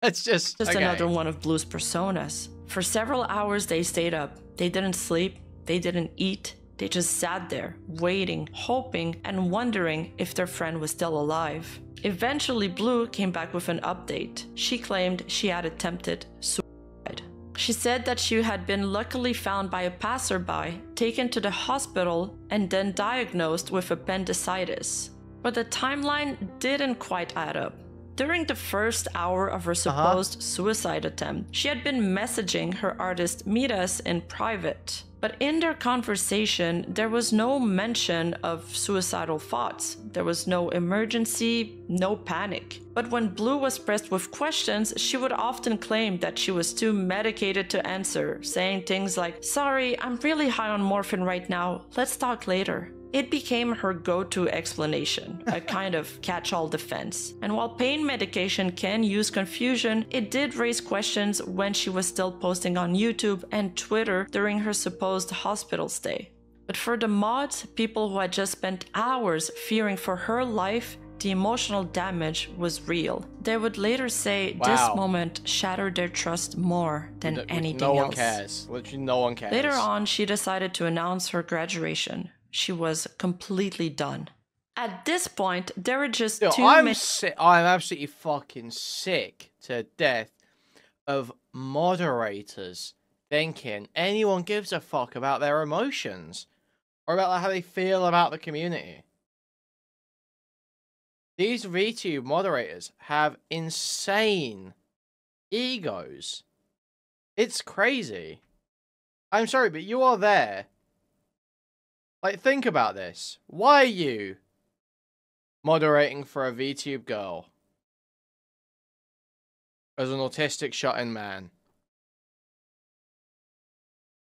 It's just okay. Another one of Blue's personas. For several hours they stayed up. They didn't sleep. They didn't eat. They just sat there, waiting, hoping, and wondering if their friend was still alive. Eventually, Blue came back with an update. She claimed she had attempted suicide. She said that she had been luckily found by a passerby, taken to the hospital, and then diagnosed with appendicitis. But the timeline didn't quite add up. During the first hour of her supposed suicide attempt, she had been messaging her artist Midas in private. But in their conversation, there was no mention of suicidal thoughts. There was no emergency, no panic. But when Blue was pressed with questions, she would often claim that she was too medicated to answer, saying things like, "Sorry, I'm really high on morphine right now. Let's talk later." It became her go-to explanation, a kind of catch-all defense. And while pain medication can use confusion, it did raise questions when she was still posting on YouTube and Twitter during her supposed hospital stay. But for the mods, people who had just spent hours fearing for her life, the emotional damage was real. They would later say this moment shattered their trust more than anything else. No one cares. Literally no one cares. Later on, she decided to announce her graduation. She was completely done. At this point, there were just too many. I'm absolutely fucking sick to death of moderators thinking anyone gives a fuck about their emotions or about how they feel about the community. These VTube moderators have insane egos. It's crazy. I'm sorry, but you are there. Like, think about this. Why are you moderating for a VTube girl as an autistic shut-in man?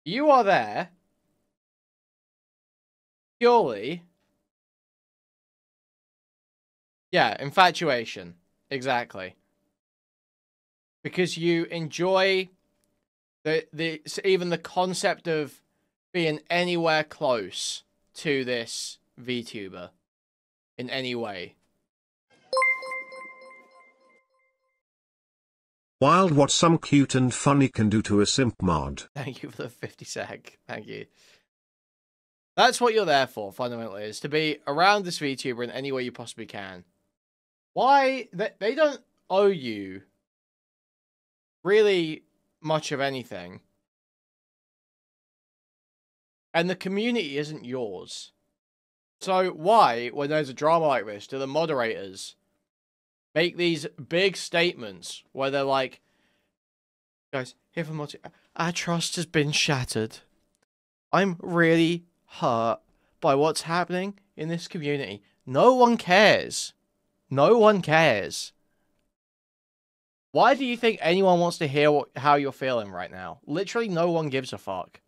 You are there purely... Yeah, infatuation. Exactly. Because you enjoy even the concept of being anywhere close to this VTuber in any way. Wild what some cute and funny can do to a simp mod. Thank you for the 50 sec. Thank you. That's what you're there for, fundamentally, is to be around this VTuber in any way you possibly can. Why? They don't owe you really much of anything. And the community isn't yours. So why, when there's a drama like this, do the moderators make these big statements where they're like, guys, here for our trust has been shattered. I'm really hurt by what's happening in this community. No one cares. No one cares. Why do you think anyone wants to hear how you're feeling right now? Literally no one gives a fuck.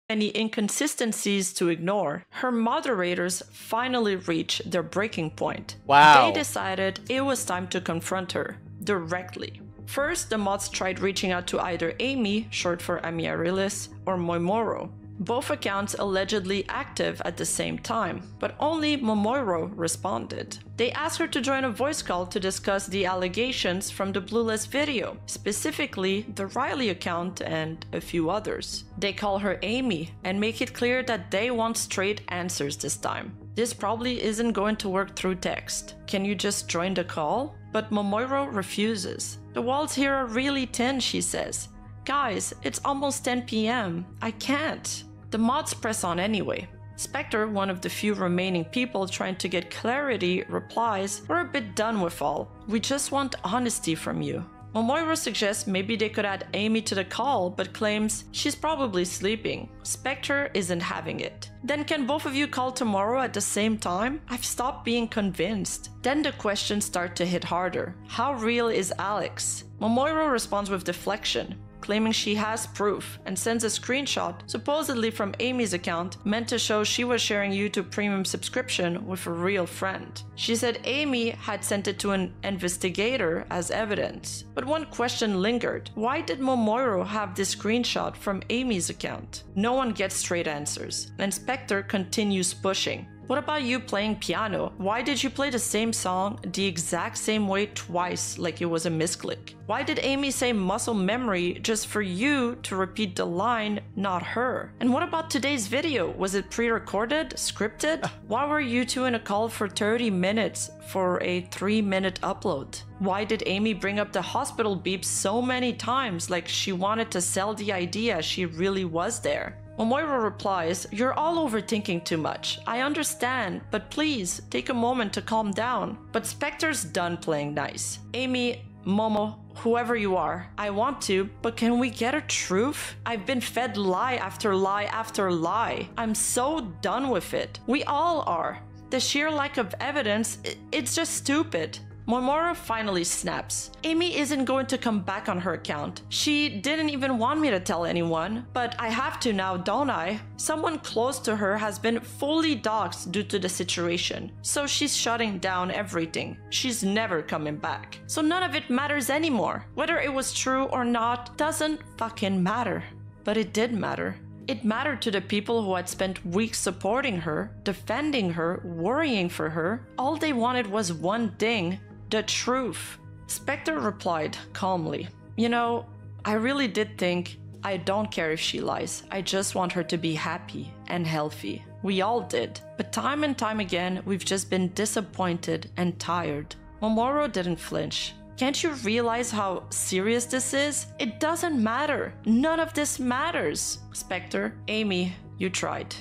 Any inconsistencies to ignore, her moderators finally reached their breaking point. Wow. They decided it was time to confront her directly. First, the mods tried reaching out to either Amy, short for Amiarilis, or Moimoro. both accounts allegedly active at the same time, but only Momoiro responded. They asked her to join a voice call to discuss the allegations from the Blueless video, specifically the Riley account and a few others. They call her Amy and make it clear that they want straight answers this time. This probably isn't going to work through text. Can you just join the call? But Momoiro refuses. The walls here are really thin, she says. Guys, it's almost 10 p.m. I can't. The mods press on anyway. Spectre, one of the few remaining people trying to get clarity, replies, "We're a bit done with all. We just want honesty from you." Momoiro suggests maybe they could add Amy to the call, but claims she's probably sleeping. Spectre isn't having it. Then can both of you call tomorrow at the same time? I've stopped being convinced. Then the questions start to hit harder. How real is Alex? Momoiro responds with deflection, claiming she has proof, and sends a screenshot, supposedly from Amy's account, meant to show she was sharing YouTube Premium subscription with a real friend. She said Amy had sent it to an investigator as evidence. But one question lingered. Why did Momoiro have this screenshot from Amy's account? No one gets straight answers, and Spectre continues pushing. What about you playing piano? Why did you play the same song the exact same way twice like it was a misclick? Why did Amy say muscle memory just for you to repeat the line, not her? And what about today's video? Was it pre-recorded? Scripted? Why were you two in a call for 30 minutes for a 3-minute upload? Why did Amy bring up the hospital beep so many times like she wanted to sell the idea she really was there? Momoiro replies, "You're all overthinking too much. I understand, but please take a moment to calm down." But Spectre's done playing nice. Amy, Momo, whoever you are, I want to, but can we get a truth? I've been fed lie after lie after lie. I'm so done with it. We all are. The sheer lack of evidence, it's just stupid. Momoiro finally snaps. Amy isn't going to come back on her account. She didn't even want me to tell anyone, but I have to now, don't I? Someone close to her has been fully doxxed due to the situation, so she's shutting down everything. She's never coming back. So none of it matters anymore. Whether it was true or not doesn't fucking matter. But it did matter. It mattered to the people who had spent weeks supporting her, defending her, worrying for her. All they wanted was one thing: the truth. Spectre replied calmly, "You know, I really did think I don't care if she lies. I just want her to be happy and healthy. We all did. But time and time again, we've just been disappointed and tired." Momoiro didn't flinch. "Can't you realize how serious this is? It doesn't matter. None of this matters." Spectre, Amy, you tried.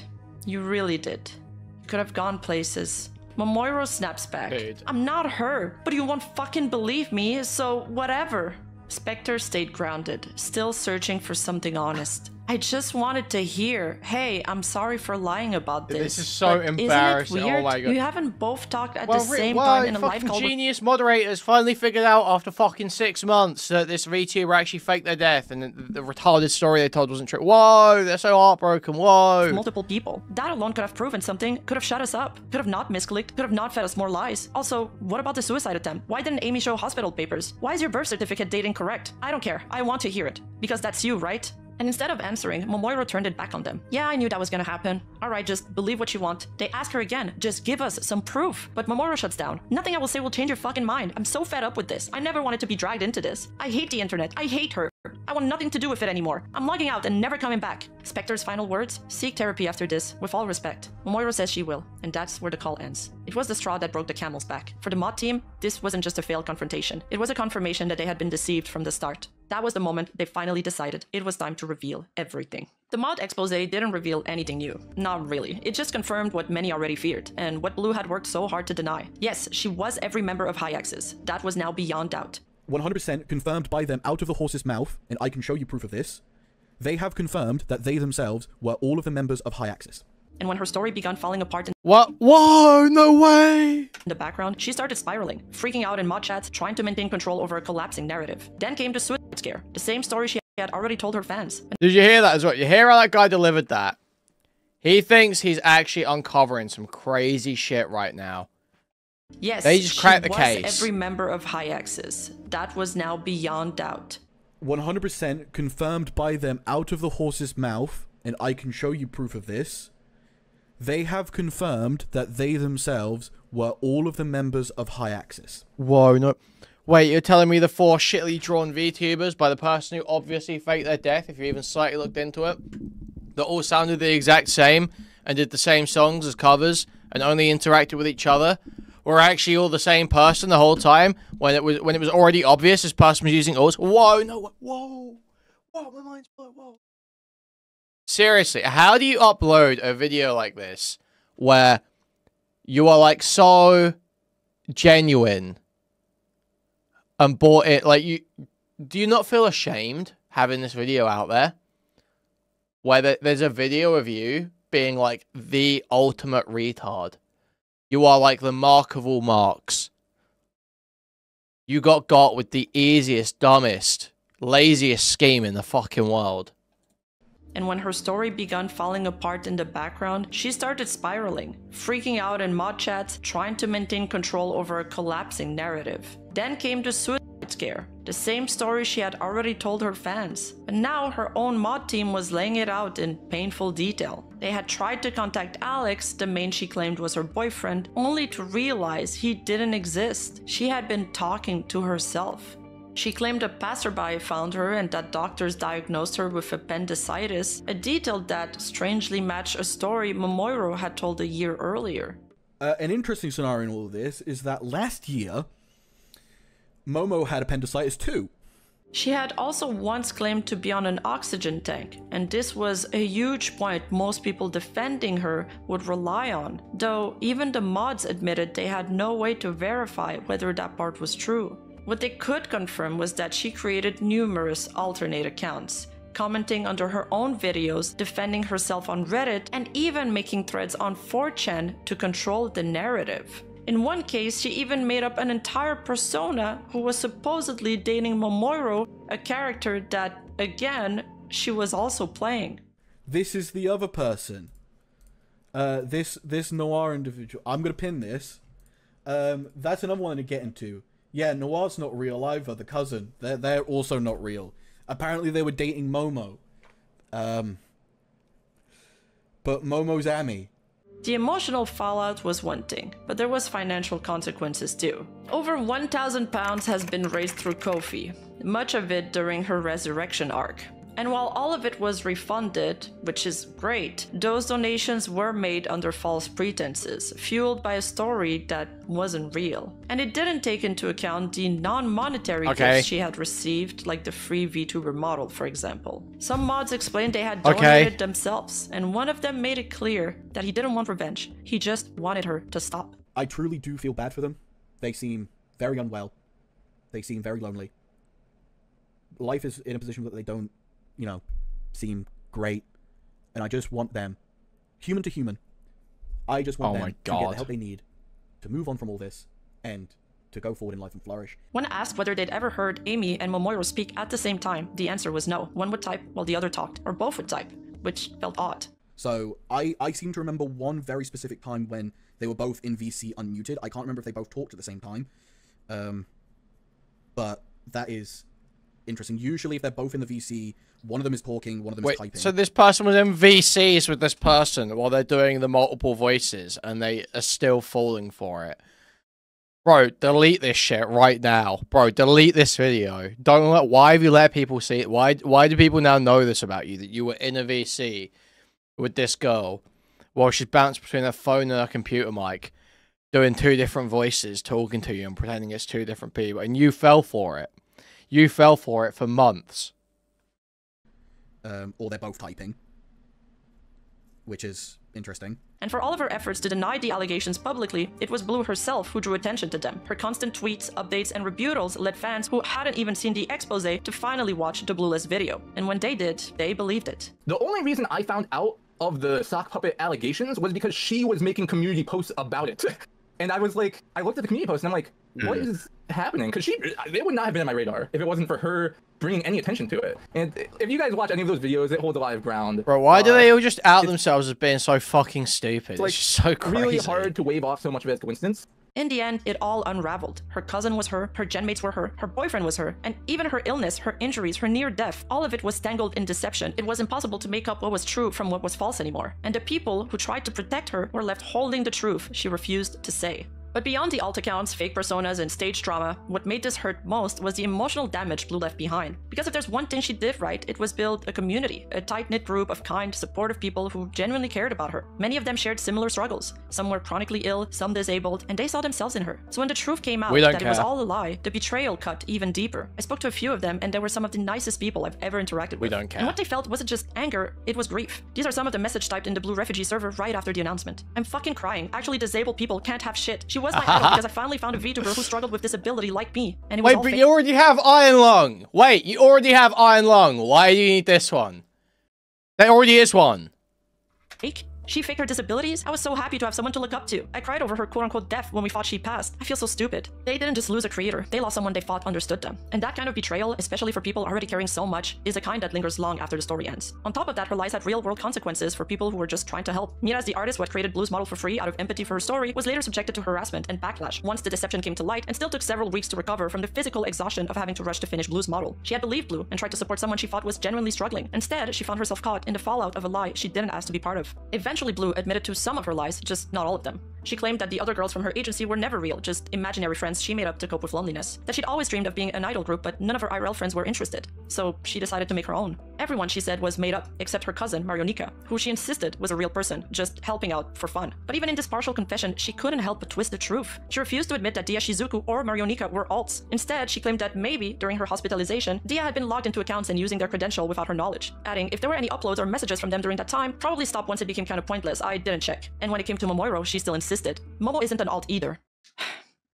You really did. You could have gone places. Momoiro snaps back. Dude. "I'm not her, but you won't fucking believe me, so whatever." Spectre stayed grounded, still searching for something honest. "I just wanted to hear, hey, I'm sorry for lying about this." This is so but embarrassing. Isn't it weird? Oh my God. You haven't both talked at the same well, time in a live fucking call. genius moderators finally figured out after fucking 6 months that this VTuber actually faked their death and the retarded story they told wasn't true. Whoa, they're so heartbroken. Whoa. Multiple people. That alone could have proven something, could have shut us up, could have not misclicked, could have not fed us more lies. Also, what about the suicide attempt? Why didn't Amy show hospital papers? Why is your birth certificate date incorrect? I don't care. I want to hear it. Because that's you, right? And instead of answering, Momoiro turned it back on them. "Yeah, I knew that was gonna happen. Alright, just believe what you want." They ask her again, "Just give us some proof." But Momoiro shuts down. "Nothing I will say will change your fucking mind. I'm so fed up with this. I never wanted to be dragged into this. I hate the internet. I hate her. I want nothing to do with it anymore. I'm logging out and never coming back." Spectre's final words? "Seek therapy after this, with all respect." Momoiro says she will, and that's where the call ends. It was the straw that broke the camel's back. For the mod team, this wasn't just a failed confrontation. It was a confirmation that they had been deceived from the start. That was the moment they finally decided it was time to reveal everything. The mod expose didn't reveal anything new. Not really. It just confirmed what many already feared, and what Blue had worked so hard to deny. Yes, she was every member of Hyaxis. That was now beyond doubt. 100% confirmed by them out of the horse's mouth, and I can show you proof of this. They have confirmed that they themselves were all of the members of Hyaxis. And when her story began falling apart in What? Whoa, no way. the background, she started spiraling, freaking out in mod chats, trying to maintain control over a collapsing narrative. Then came the suicide scare, the same story she had already told her fans. Did you hear that as well? You hear how that guy delivered that? He thinks he's actually uncovering some crazy shit right now. Yes, They just cracked the she case. was every member of Hyaxis. That was now beyond doubt. 100% confirmed by them out of the horse's mouth. and I can show you proof of this, they have confirmed that they themselves were all of the members of Hyaxis. Whoa, no. Wait, you're telling me the 4 shittily drawn VTubers by the person who obviously faked their death, if you even slightly looked into it, that all sounded the exact same and did the same songs as covers and only interacted with each other, were actually all the same person the whole time when it was already obvious this person was using alts? Whoa, no, whoa, my mind's blown, whoa. Seriously, how do you upload a video like this where you are like so genuine and bought it? Like, do you not feel ashamed having this video out there where there's a video of you being like the ultimate retard? You are like the mark of all marks. You got with the easiest, dumbest, laziest scheme in the fucking world. And when her story began falling apart in the background, she started spiraling, freaking out in mod chats, trying to maintain control over a collapsing narrative. Then came the suicide scare, the same story she had already told her fans. But now her own mod team was laying it out in painful detail. They had tried to contact Alex, the main she claimed was her boyfriend, only to realize he didn't exist. She had been talking to herself. She claimed a passerby found her and that doctors diagnosed her with appendicitis, a detail that strangely matched a story Momoiro had told a year earlier. An interesting scenario in all of this is that last year, Momo had appendicitis too. She had also once claimed to be on an oxygen tank, and this was a huge point most people defending her would rely on, though even the mods admitted they had no way to verify whether that part was true. What they could confirm was that she created numerous alternate accounts, commenting under her own videos, defending herself on Reddit, and even making threads on 4chan to control the narrative. In one case, she even made up an entire persona who was supposedly dating Momoiro, a character that, again, she was also playing. This is the other person. This Noir individual. I'm gonna pin this. That's another one to get into. Yeah, Noir's not real either, the cousin. They're also not real. Apparently they were dating Momo. But Momo's Amy. The emotional fallout was one thing, but there was financial consequences too. Over £1,000 has been raised through Ko-fi, much of it during her resurrection arc. And while all of it was refunded, which is great, those donations were made under false pretenses, fueled by a story that wasn't real. And it didn't take into account the non-monetary gifts she had received, like the free VTuber model, for example. Some mods explained they had donated themselves, and one of them made it clear that he didn't want revenge, he just wanted her to stop. I truly do feel bad for them. They seem very unwell. They seem very lonely. Life is in a position that they don't, you know, seem great, and I just want them, human to human, I just want them to get the help they need to move on from all this and to go forward in life and flourish. When asked whether they'd ever heard Amy and Momoiro speak at the same time, the answer was no. One would type while the other talked, or both would type, which felt odd. So I seem to remember one very specific time when they were both in VC unmuted. I can't remember if they both talked at the same time, but that is interesting. Usually if they're both in the VC, one of them is talking, one of them is typing. So this person was in VCs with this person while they're doing the multiple voices, and they are still falling for it. Bro, delete this shit right now. Bro, delete this video. Don't let. Why have you let people see it? Why do people now know this about you? That you were in a VC with this girl while she's bounced between her phone and her computer mic, doing 2 different voices, talking to you and pretending it's 2 different people, and you fell for it. You fell for it for months. Or they're both typing, which is interesting. And for all of her efforts to deny the allegations publicly, it was Blue herself who drew attention to them. Her constant tweets, updates, and rebuttals led fans who hadn't even seen the expose to finally watch the Blueless video. And when they did, they believed it. The only reason I found out of the sock puppet allegations was because she was making community posts about it. And I was like, I looked at the community post and I'm like, what is happening? Because they would not have been on my radar if it wasn't for her bringing any attention to it. And if you guys watch any of those videos, it holds a lot of ground. Bro, why do they all just out themselves as being so fucking stupid? It's like just so crazy. Really hard to wave off so much of it as coincidence. In the end, it all unraveled. Her cousin was her genmates were her boyfriend was her, and even her illness, her injuries, her near death, all of it was tangled in deception. It was impossible to make up what was true from what was false anymore. And the people who tried to protect her were left holding the truth she refused to say. But beyond the alt accounts, fake personas, and stage drama, what made this hurt most was the emotional damage Blue left behind. Because if there's one thing she did right, it was build a community, a tight-knit group of kind, supportive people who genuinely cared about her. Many of them shared similar struggles. Some were chronically ill, some disabled, and they saw themselves in her. So when the truth came out that it was all a lie, the betrayal cut even deeper. I spoke to a few of them, and they were some of the nicest people I've ever interacted with. We don't care. And what they felt wasn't just anger, it was grief. These are some of the messages typed in the Blue refugee server right after the announcement. I'm fucking crying. Actually, disabled people can't have shit. She was my idol because I finally found a VTuber who struggled with disability like me, and it was all but fake. you already have Iron Lung. Wait, you already have Iron Lung. Why do you need this one? There already is one. Fake? She faked her disabilities? I was so happy to have someone to look up to. I cried over her quote-unquote death when we thought she passed. I feel so stupid. They didn't just lose a creator, they lost someone they thought understood them. And that kind of betrayal, especially for people already caring so much, is a kind that lingers long after the story ends. On top of that, her lies had real-world consequences for people who were just trying to help. Miraz, the artist who had created Blue's model for free out of empathy for her story, was later subjected to harassment and backlash once the deception came to light, and still took several weeks to recover from the physical exhaustion of having to rush to finish Blue's model. She had believed Blue and tried to support someone she thought was genuinely struggling. Instead, she found herself caught in the fallout of a lie she didn't ask to be part of. Eventually, Blue admitted to some of her lies, just not all of them. She claimed that the other girls from her agency were never real, just imaginary friends she made up to cope with loneliness. That she'd always dreamed of being an idol group, but none of her IRL friends were interested. So she decided to make her own. Everyone, she said, was made up, except her cousin, Marionika, who she insisted was a real person, just helping out for fun. But even in this partial confession, she couldn't help but twist the truth. She refused to admit that Dia Shizuku or Marionika were alts. Instead, she claimed that maybe, during her hospitalization, Dia had been logged into accounts and using their credential without her knowledge. Adding, if there were any uploads or messages from them during that time, probably stopped once it became kind of pointless, I didn't check. And when it came to Momoiro, she still insisted. Momo isn't an alt either.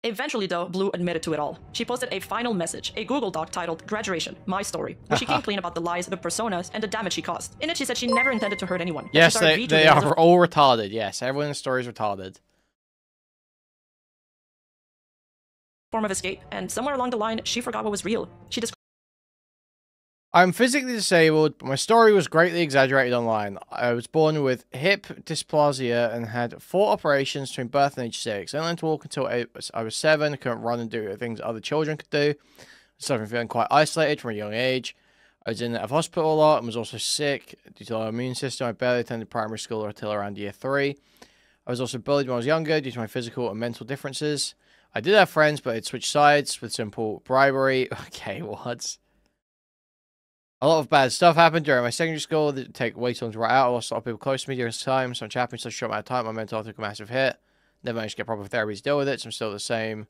Eventually, though, Blue admitted to it all. She posted a final message, a Google Doc titled Graduation, My Story, where she came clean about the lies, the personas, and the damage she caused. In it, she said she never intended to hurt anyone. Yes, they are all retarded. Yes, everyone in the story is retarded. Form of escape, and somewhere along the line, she forgot what was real. She described I'm physically disabled, but my story was greatly exaggerated online. I was born with hip dysplasia and had 4 operations between birth and age 6. I learned to walk until I was 7. I couldn't run and do things other children could do. I started feeling quite isolated from a young age. I was in and out of hospital a lot and was also sick due to our immune system. I barely attended primary school until around year 3. I was also bullied when I was younger due to my physical and mental differences. I did have friends, but I'd switched sides with simple bribery. Okay, what? A lot of bad stuff happened during my secondary school that take way too long to write out. I lost a lot of people close to me during this time. So much happened, such a short amount of time. My mental health took a massive hit. Never managed to get proper therapy to deal with it. So I'm still at the same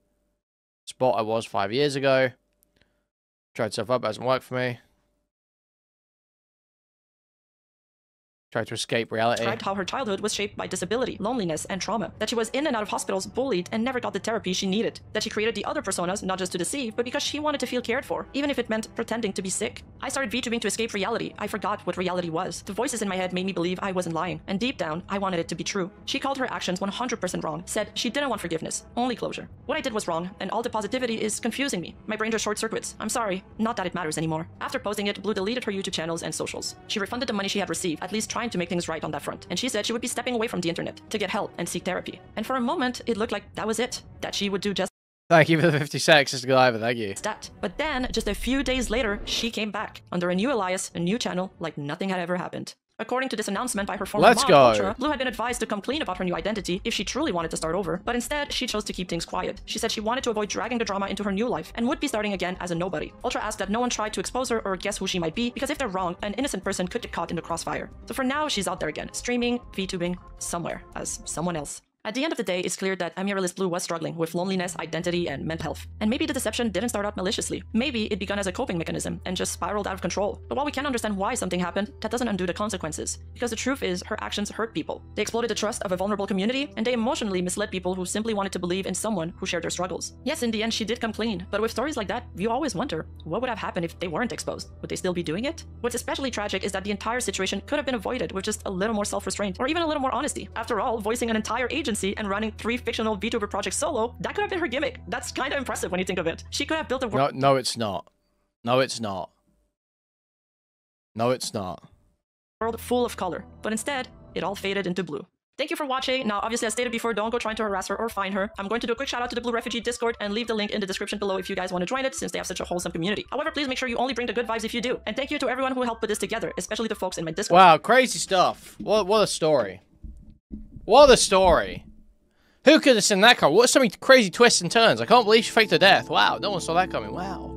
spot I was 5 years ago. Tried stuff up, it hasn't worked for me. Tried to escape reality. Described how her childhood was shaped by disability, loneliness, and trauma. That she was in and out of hospitals, bullied, and never got the therapy she needed. That she created the other personas not just to deceive, but because she wanted to feel cared for, even if it meant pretending to be sick. I started VTubing to escape reality. I forgot what reality was. The voices in my head made me believe I wasn't lying, and deep down, I wanted it to be true. She called her actions 100% wrong, said she didn't want forgiveness, only closure. What I did was wrong, and all the positivity is confusing me. My brain just short circuits. I'm sorry, not that it matters anymore. After posting it, Blue deleted her YouTube channels and socials. She refunded the money she had received, at least trying to make things right on that front, and she said she would be stepping away from the internet to get help and seek therapy. And for a moment, it looked like that was it, that she would do just Thank you for the 50 seconds, Sister Godiva, thank you. that. But then, just a few days later, she came back, under a new alias, a new channel, like nothing had ever happened. According to this announcement by her former Let's mom, go. Ultra, Blue had been advised to come clean about her new identity if she truly wanted to start over, but instead, she chose to keep things quiet. She said she wanted to avoid dragging the drama into her new life and would be starting again as a nobody. Ultra asked that no one tried to expose her or guess who she might be, because if they're wrong, an innocent person could get caught in the crossfire. So for now, she's out there again, streaming, VTubing, somewhere, as someone else. At the end of the day, it's clear that Amaryllis Blue was struggling with loneliness, identity, and mental health. And maybe the deception didn't start out maliciously. Maybe it began as a coping mechanism and just spiraled out of control. But while we can't understand why something happened, that doesn't undo the consequences. Because the truth is, her actions hurt people. They exploited the trust of a vulnerable community, and they emotionally misled people who simply wanted to believe in someone who shared their struggles. Yes, in the end, she did come clean. But with stories like that, you always wonder, what would have happened if they weren't exposed? Would they still be doing it? What's especially tragic is that the entire situation could have been avoided with just a little more self-restraint, or even a little more honesty. After all, voicing an entire agency and running 3 fictional VTuber projects solo, that could have been her gimmick. That's kind of impressive when you think of it. She could have built a world. No, it's not. No, it's not. No, it's not. World full of color, but instead, it all faded into blue. Thank you for watching. Now, obviously, as stated before, don't go trying to harass her or find her. I'm going to do a quick shout out to the Blue Refugee Discord and leave the link in the description below if you guys want to join it, since they have such a wholesome community. However, please make sure you only bring the good vibes if you do. And thank you to everyone who helped put this together, especially the folks in my Discord. Wow, crazy stuff. What a story. What a story. Who could have seen that coming? What so many crazy twists and turns? I can't believe she faked her death. Wow, no one saw that coming. Wow.